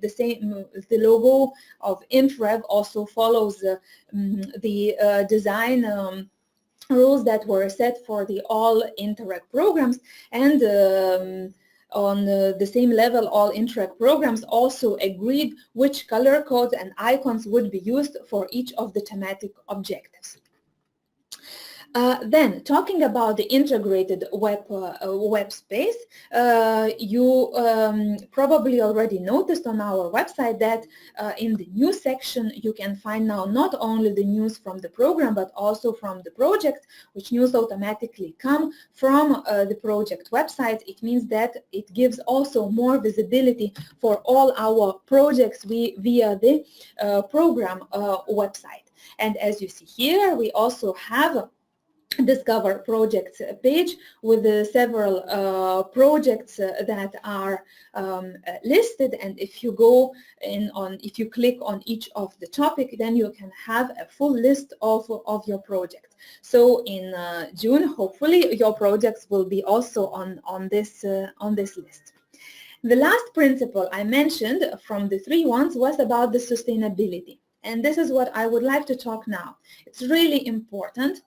the same. The logo of Interreg also follows the design rules that were set for the all Interreg programs, and on the same level, all Interreg programs also agreed which color codes and icons would be used for each of the thematic objectives. Then, talking about the integrated web space, you probably already noticed on our website that in the news section you can find now not only the news from the program but also from the project, which news automatically come from the project website. It means that it gives also more visibility for all our projects via the program website. And as you see here, we also have Discover Projects page with several projects that are listed, and if you go in if you click on each of the topic, then you can have a full list of your project. So in June, hopefully, your projects will be also on this list. The last principle I mentioned from the 3 ones was about the sustainability, and this is what I would like to talk now. It's really important.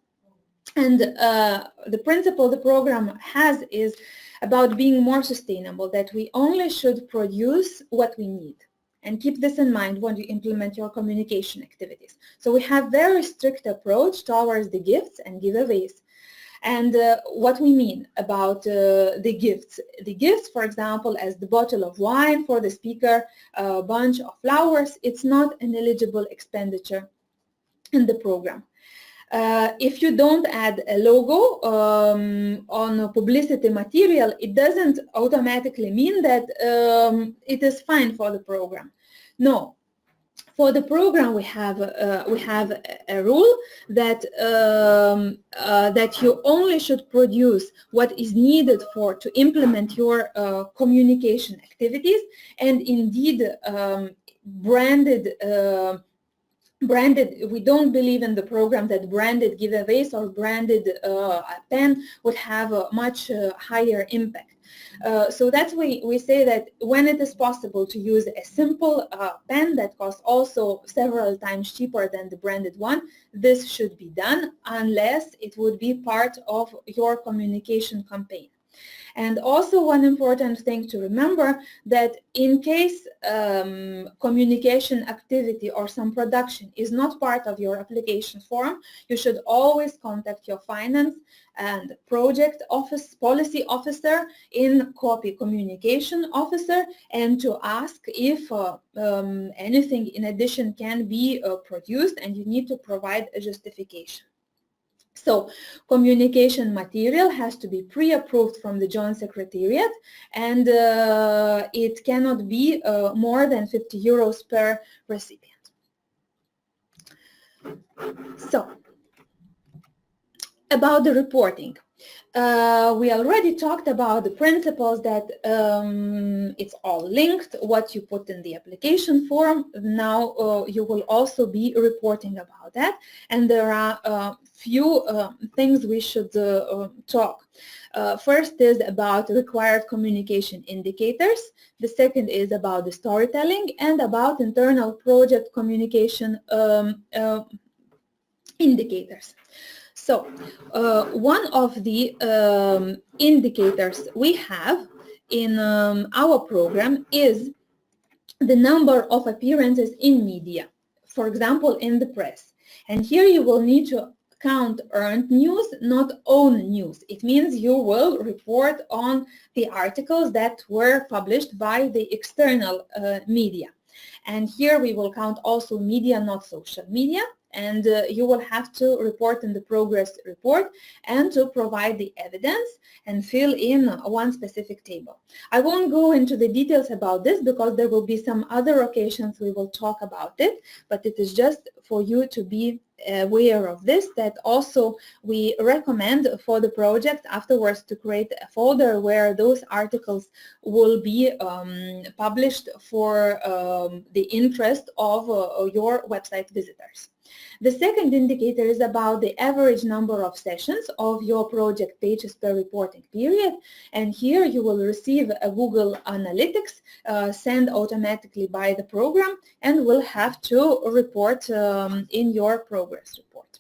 And the principle the program has is about being more sustainable, that we only should produce what we need. And keep this in mind when you implement your communication activities. So we have very strict approach towards the gifts and giveaways. And what we mean about the gifts. The gifts, for example, as the bottle of wine for the speaker, a bunch of flowers, it's not an eligible expenditure in the program. If you don't add a logo on a publicity material, it doesn't automatically mean that it is fine for the program. No. For the program, we have a rule that that you only should produce what is needed to implement your communication activities, and indeed branded, we don't believe in the program that branded giveaways or branded pen would have a much higher impact. So that's why we say that when it is possible to use a simple pen that costs also several times cheaper than the branded one, this should be done unless it would be part of your communication campaign. And also one important thing to remember, that in case communication activity or some production is not part of your application form, you should always contact your finance and project office policy officer in copy communication officer, and to ask if anything in addition can be produced, and you need to provide a justification. So communication material has to be pre-approved from the Joint Secretariat, and it cannot be more than 50 euros per recipient. So, about the reporting. We already talked about the principles that it's all linked, what you put in the application form. Now you will also be reporting about that, and there are few things we should talk. First is about required communication indicators. The second is about the storytelling and about internal project communication indicators. So one of the indicators we have in our program is the number of appearances in media, for example, in the press. And here you will need to count earned news, not own news. It means you will report on the articles that were published by the external media. And here we will count also media, not social media. And you will have to report in the progress report and to provide the evidence and fill in one specific table. I won't go into the details about this because there will be some other occasions we will talk about it, but it is just for you to be aware of this, that also we recommend for the project afterwards to create a folder where those articles will be published for the interest of your website visitors. The second indicator is about the average number of sessions of your project pages per reporting period, and here you will receive a Google Analytics sent automatically by the program and will have to report in your progress report.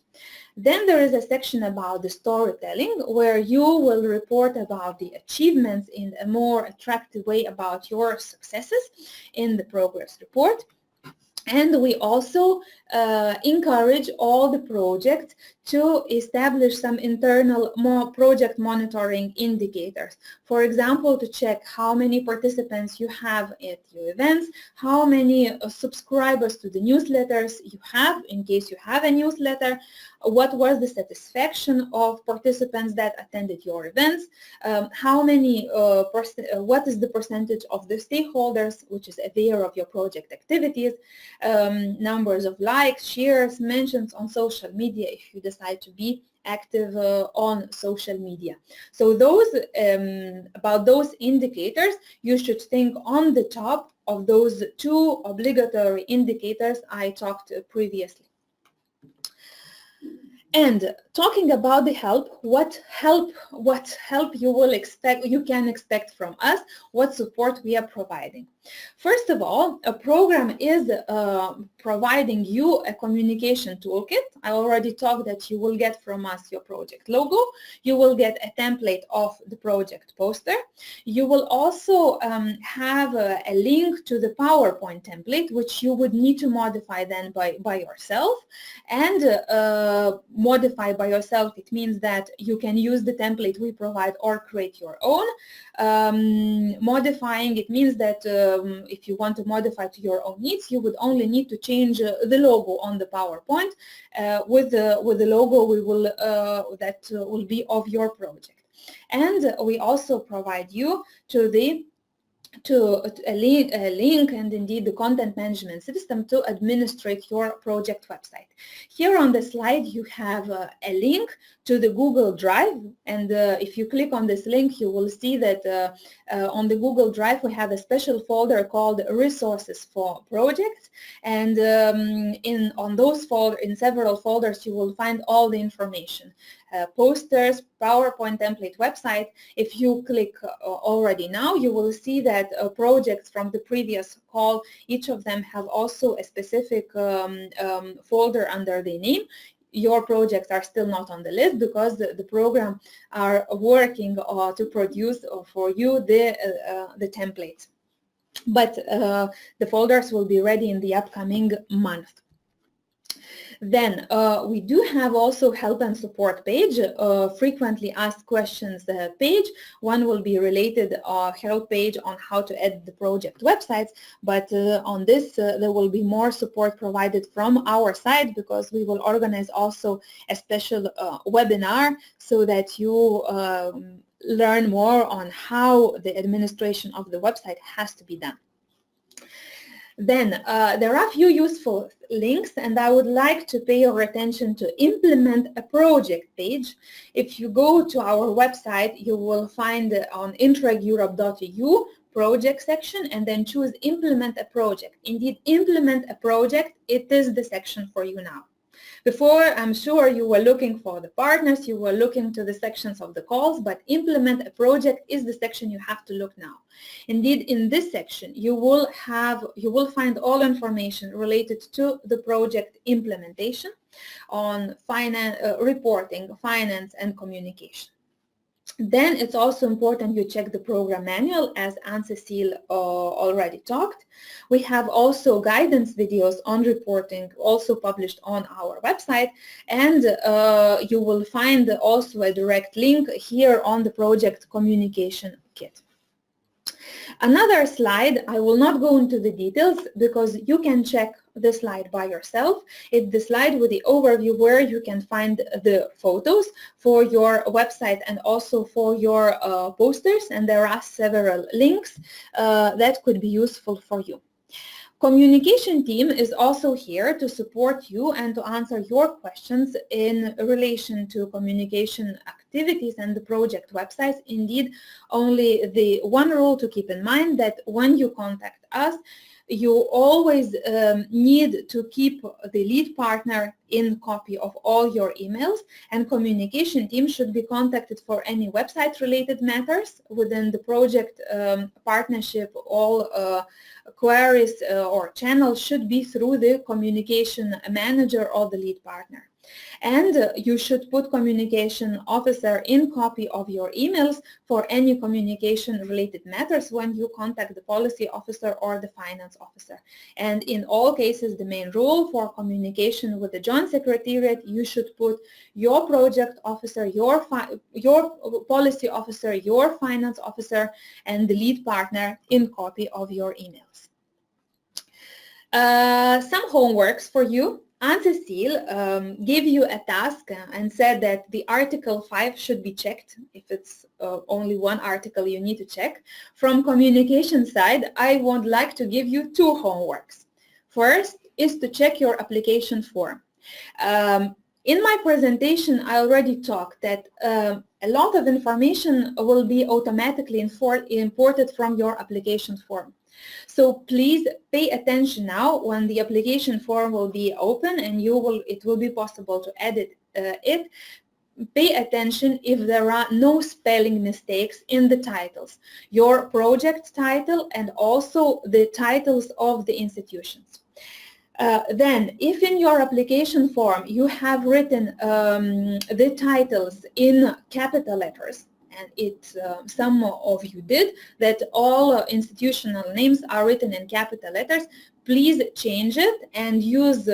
Then there is a section about the storytelling where you will report about the achievements in a more attractive way about your successes in the progress report. And we also encourage all the projects to establish some internal project monitoring indicators. For example, to check how many participants you have at your events, how many subscribers to the newsletters you have, in case you have a newsletter, what was the satisfaction of participants that attended your events, how many, what is the percentage of the stakeholders which is aware of your project activities, numbers of likes, shares, mentions on social media if you decide to be active on social media. So those about those indicators, you should think on the top of those two obligatory indicators I talked previously. And talking about the help, what help you can expect from us, what support we are providing. First of all, a program is providing you a communication toolkit. I already talked that you will get from us your project logo. You will get a template of the project poster. You will also have a link to the PowerPoint template, which you would need to modify then by yourself. And modify by yourself, it means that you can use the template we provide or create your own. Modifying, it means that if you want to modify to your own needs, you would only need to change the logo on the PowerPoint with the logo that will be of your project. And we also provide you to a link and indeed the content management system to administrate your project website. Here on the slide you have a link to the Google Drive, and if you click on this link you will see that on the Google Drive we have a special folder called Resources for Projects, and in several folders you will find all the information. Posters, PowerPoint template, website. If you click already now, you will see that projects from the previous call, each of them have also a specific folder under the name. Your projects are still not on the list because the program are working to produce for you the templates. But the folders will be ready in the upcoming month. Then we do have also help and support page, frequently asked questions page. One will be related help page on how to edit the project websites, but on this there will be more support provided from our side because we will organize also a special webinar so that you learn more on how the administration of the website has to be done. Then there are a few useful links, and I would like to pay your attention to implement a project page. If you go to our website, you will find on interregeurope.eu project section and then choose implement a project. Indeed, implement a project, it is the section for you now. Before, I'm sure you were looking for the partners, you were looking to the sections of the calls, but implement a project is the section you have to look now. Indeed, in this section, you will find all information related to the project implementation on finance, reporting, finance, and communication. Then it's also important you check the program manual, as Anne-Cécile already talked. We have also guidance videos on reporting also published on our website, and you will find also a direct link here on the project communication kit. Another slide, I will not go into the details because you can check the slide by yourself. It's the slide with the overview where you can find the photos for your website and also for your posters, and there are several links that could be useful for you. Communication team is also here to support you and to answer your questions in relation to communication activities and the project websites. Indeed, only the one rule to keep in mind that when you contact us, you always need to keep the lead partner in copy of all your emails, and communication team should be contacted for any website related matters within the project partnership. All queries or channels should be through the communication manager or the lead partner. And you should put communication officer in copy of your emails for any communication related matters when you contact the policy officer or the finance officer. And in all cases, the main rule for communication with the joint secretariat, you should put your project officer, your policy officer, your finance officer, and the lead partner in copy of your emails. Some homeworks for you. Anne-Cécile gave you a task and said that the Article 5 should be checked. If it's only one article you need to check. From communication side, I would like to give you two homeworks. First is to check your application form. In my presentation, I already talked that a lot of information will be automatically imported from your application form. So please pay attention now when the application form will be open and it will be possible to edit it. Pay attention if there are no spelling mistakes in the titles, your project title and also the titles of the institutions. Then, if in your application form you have written the titles in capital letters, and some of you did, that all institutional names are written in capital letters, please change it and use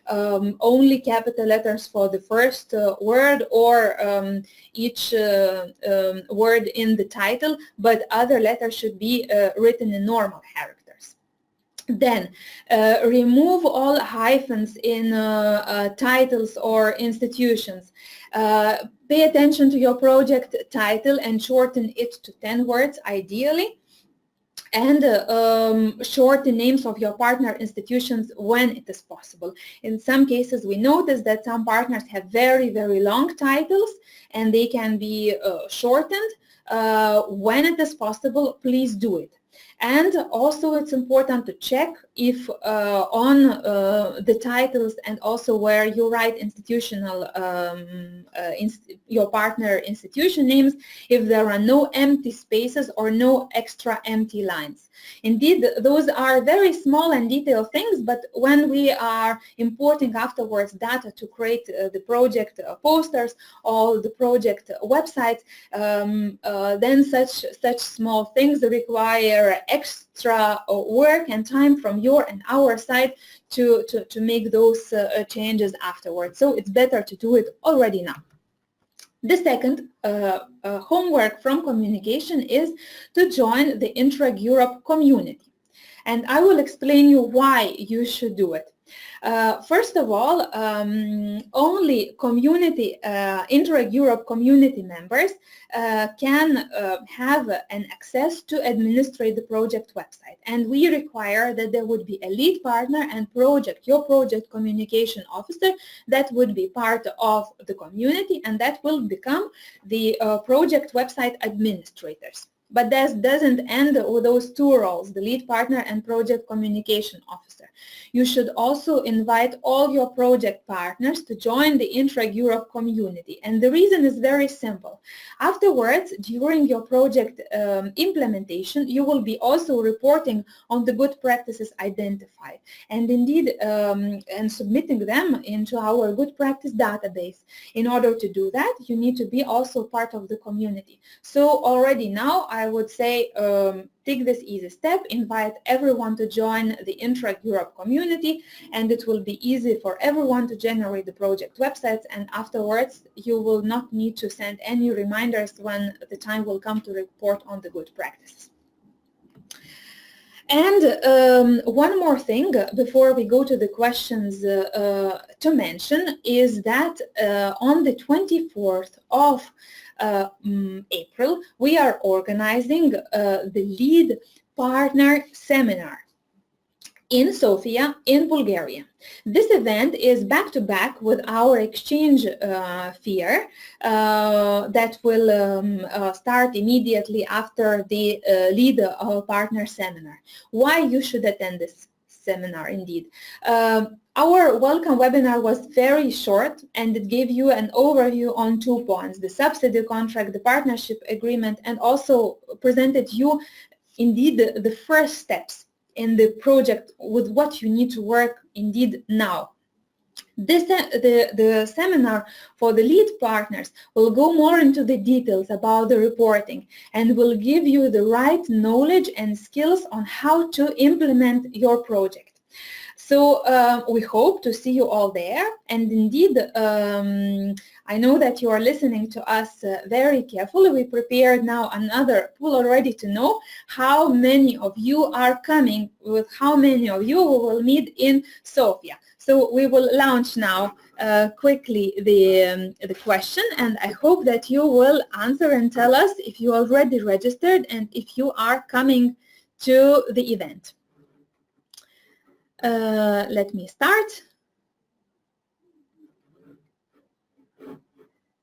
only capital letters for the first word or each word in the title, but other letters should be written in normal characters. Then remove all hyphens in titles or institutions. Pay attention to your project title and shorten it to 10 words ideally. And shorten names of your partner institutions when it is possible. In some cases, we notice that some partners have very, very long titles and they can be shortened. When it is possible, please do it. And also it's important to check if on the titles and also where you write institutional, your partner institution names, if there are no empty spaces or no extra empty lines. Indeed, those are very small and detailed things, but when we are importing afterwards data to create the project posters or the project websites, then such small things require extra work and time from your and our side to make those changes afterwards. So it's better to do it already now. The second homework from communication is to join the Interreg Europe community. And I will explain you why you should do it. First of all, only community, Interreg Europe community members can have an access to administrate the project website. And we require that there would be a lead partner and your project communication officer that would be part of the community and that will become the project website administrators. But that doesn't end with those two roles, the lead partner and project communication officer. You should also invite all your project partners to join the Interreg Europe community. And the reason is very simple. Afterwards, during your project implementation, you will be also reporting on the good practices identified. And indeed, and submitting them into our good practice database. In order to do that, you need to be also part of the community. So already now, I would say take this easy step, invite everyone to join the Interreg Europe community, and it will be easy for everyone to generate the project websites, and afterwards you will not need to send any reminders when the time will come to report on the good practices. And one more thing before we go to the questions to mention is that on the 24th of April, we are organizing the lead partner seminar in Sofia, in Bulgaria. This event is back-to-back with our exchange fair that will start immediately after the lead partner seminar. Why you should attend this seminar indeed? Our welcome webinar was very short and it gave you an overview on 2 points, the subsidy contract, the partnership agreement, and also presented you indeed the first steps in the project with what you need to work indeed now. The seminar for the lead partners will go more into the details about the reporting and will give you the right knowledge and skills on how to implement your project. So we hope to see you all there, and indeed I know that you are listening to us very carefully. We prepared now another poll already to know how many of you are coming, with how many of you we will meet in Sofia. So we will launch now quickly the question, and I hope that you will answer and tell us if you already registered and if you are coming to the event. Let me start.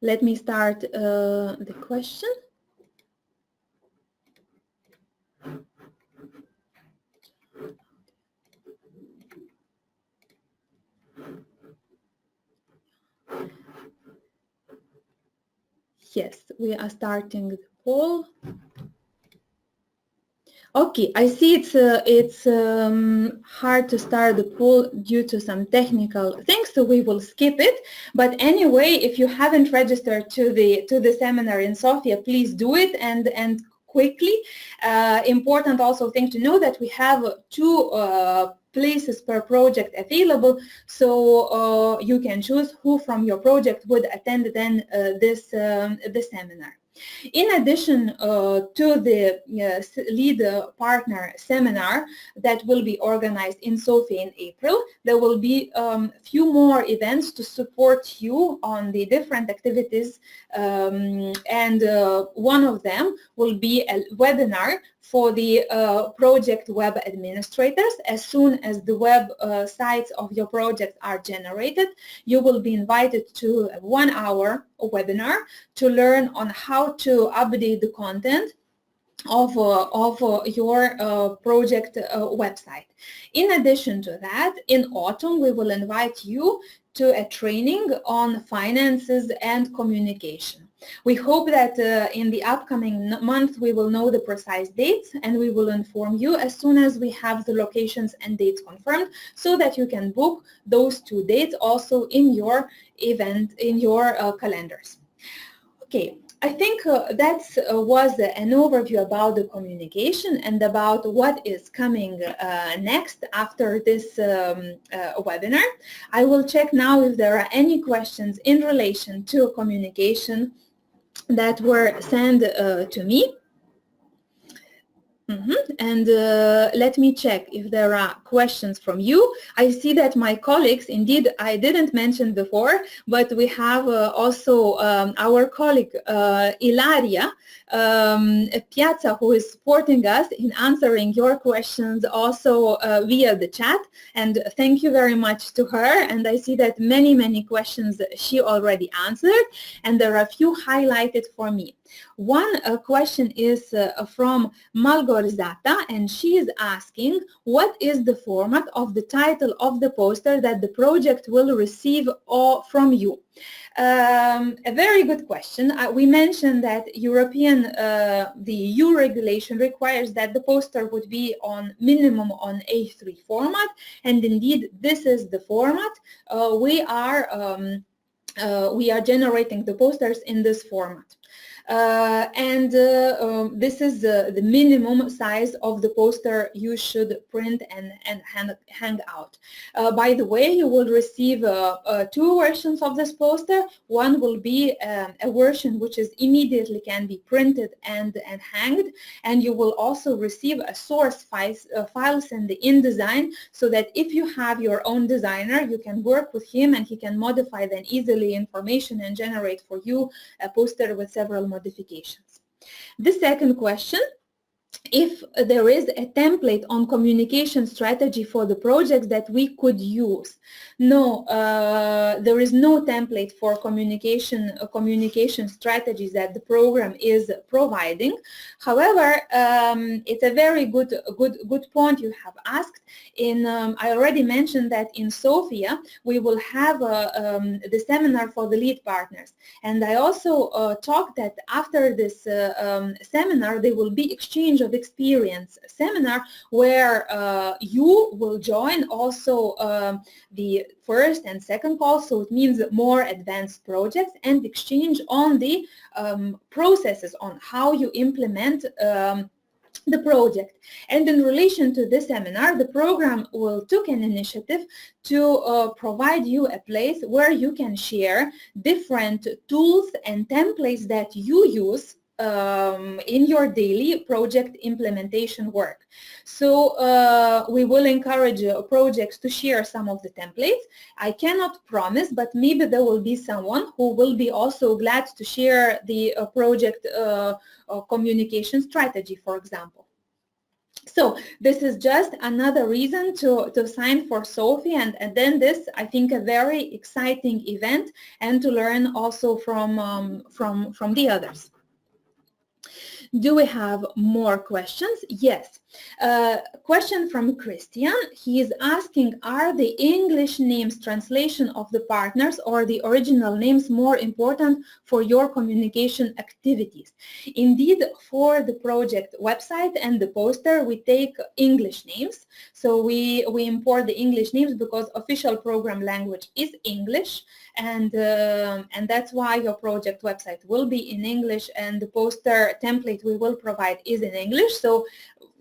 let me start the question. Yes, we are starting the poll. Okay, I see it's hard to start the poll due to some technical things, so we will skip it. But anyway, if you haven't registered to the seminar in Sofia, please do it and quickly. Important also thing to know that we have 2 places per project available, so you can choose who from your project would attend then this seminar. In addition to the lead partner seminar that will be organized in Sofia in April, there will be few more events to support you on the different activities, and one of them will be a webinar for the project web administrators. As soon as the web sites of your project are generated, you will be invited to a 1-hour webinar to learn on how to update the content of your project website. In addition to that, in autumn, we will invite you to a training on finances and communication. We hope that in the upcoming month we will know the precise dates, and we will inform you as soon as we have the locations and dates confirmed, so that you can book those 2 dates also in your event, in your calendars. Okay, I think that was an overview about the communication and about what is coming next after this webinar. I will check now if there are any questions in relation to communication that were sent to me. And let me check if there are questions from you. I see that my colleagues, indeed, I didn't mention before, but we have also our colleague Ilaria Piazza, who is supporting us in answering your questions also via the chat. And thank you very much to her. And I see that many questions she already answered, and there are a few highlighted for me. One question is from Malgorzata, and she is asking, what is the format of the title of the poster that the project will receive from you? A very good question. We mentioned that the EU regulation requires that the poster would be on minimum on A3 format, and indeed this is the format. We are generating the posters in this format. This is the minimum size of the poster you should print and hang out. By the way, you will receive 2 versions of this poster. One will be a version which is immediately can be printed and hanged, and you will also receive a source files in the InDesign, so that if you have your own designer, you can work with him and he can modify then easily information and generate for you a poster with several modifications. The second question, if there is a template on communication strategy for the projects that we could use. No, there is no template for communication strategies that the program is providing. However, it's a very good point you have asked. I already mentioned that in Sofia we will have the seminar for the lead partners, and I also talked that after this seminar there will be exchange of experience seminar where you will join also the first and second call, so it means more advanced projects, and exchange on the processes on how you implement the project. And in relation to this seminar, the program will take an initiative to provide you a place where you can share different tools and templates that you use in your daily project implementation work. So we will encourage projects to share some of the templates. I cannot promise, but maybe there will be someone who will be also glad to share the project communication strategy, for example. So this is just another reason to sign for SOFI, and then this, I think, a very exciting event, and to learn also from the others. Do we have more questions? Yes. Question from Christian. He is asking, are the English names translation of the partners or the original names more important for your communication activities? Indeed, for the project website and the poster, we take English names. So we import the English names because official program language is English, and that's why your project website will be in English, and the poster template we will provide is in English. So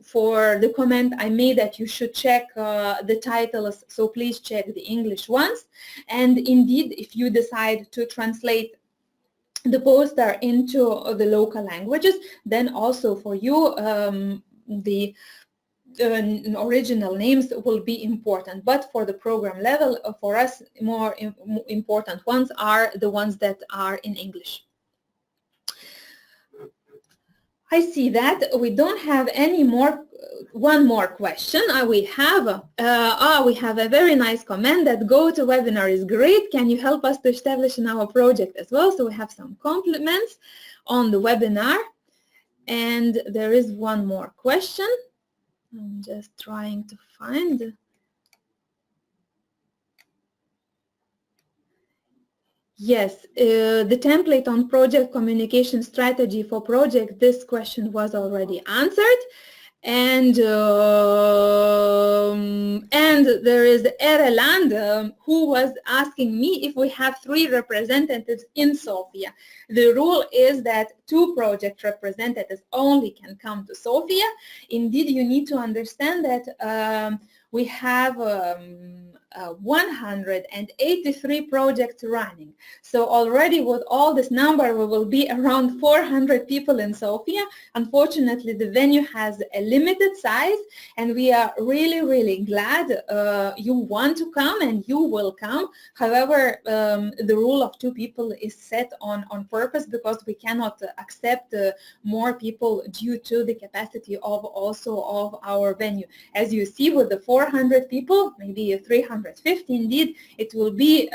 for the comment I made that you should check the titles, so please check the English ones. And indeed, if you decide to translate the poster into the local languages, then also for you the original names will be important. But for the program level, for us, more important ones are the ones that are in English. I see that we don't have any more. One more question. We have a very nice comment that GoToWebinar is great. Can you help us to establish in our project as well? So we have some compliments on the webinar. And there is one more question. I'm just trying to find. Yes, the template on project communication strategy for project, this question was already answered. And there is Ereland who was asking me if we have 3 representatives in Sofia. The rule is that 2 project representatives only can come to Sofia. Indeed, you need to understand that we have 183 projects running. So already with all this number, we will be around 400 people in Sofia. Unfortunately, the venue has a limited size, and we are really, really glad you want to come, and you will come. However, the rule of 2 people is set on purpose because we cannot accept more people due to the capacity of our venue. As you see, with the 400 people, maybe 350 indeed, it will be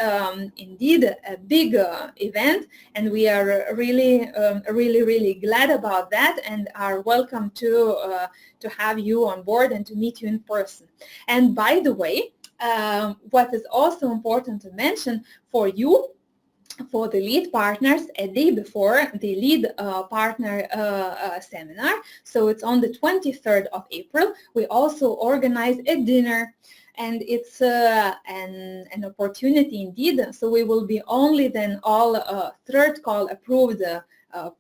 indeed a big event, and we are really, really glad about that, and are welcome to have you on board and to meet you in person. And by the way, what is also important to mention for you, for the lead partners, a day before the lead partner seminar, so it's on the 23rd of April, we also organize a dinner, and it's an opportunity indeed. So we will be only then all third call approved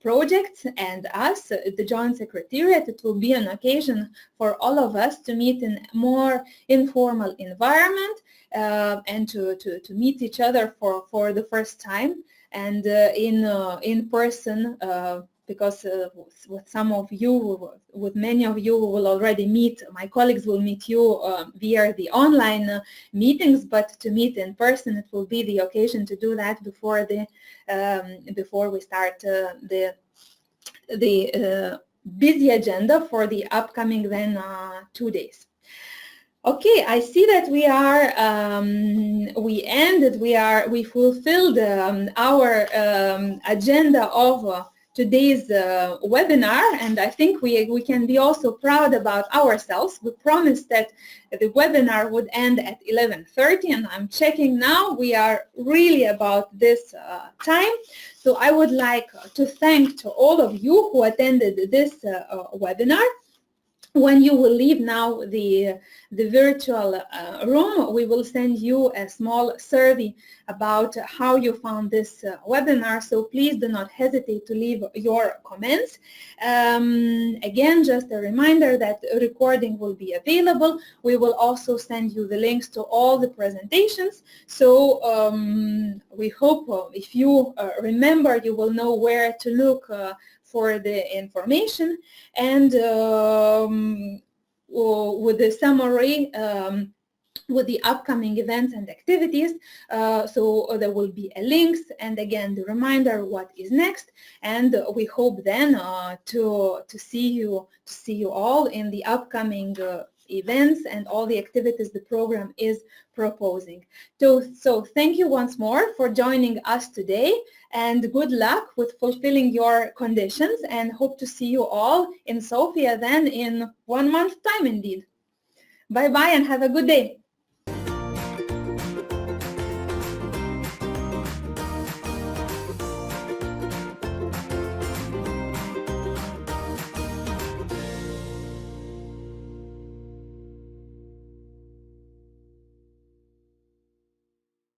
projects and us, the joint secretariat. It will be an occasion for all of us to meet in a more informal environment and to meet each other for the first time, and in person, because with some of you, with many of you, will already meet, my colleagues will meet you via the online meetings, but to meet in person, it will be the occasion to do that before we start the busy agenda for the upcoming then 2 days. Okay, I see that we fulfilled our agenda of today's webinar, and I think we can be also proud about ourselves. We promised that the webinar would end at 11:30, and I'm checking now, we are really about this time. So I would like to thank to all of you who attended this webinar. When you will leave now the virtual room, we will send you a small survey about how you found this webinar, so please do not hesitate to leave your comments. Again, just a reminder that a recording will be available. We will also send you the links to all the presentations, so we hope if you remember, you will know where to look for the information. And with the summary, with the upcoming events and activities. So there will be a links and again the reminder what is next, and we hope then to see you all in the upcoming events and all the activities the program is proposing. So thank you once more for joining us today, and good luck with fulfilling your conditions, and hope to see you all in Sofia then in 1 month's time indeed. Bye bye and have a good day.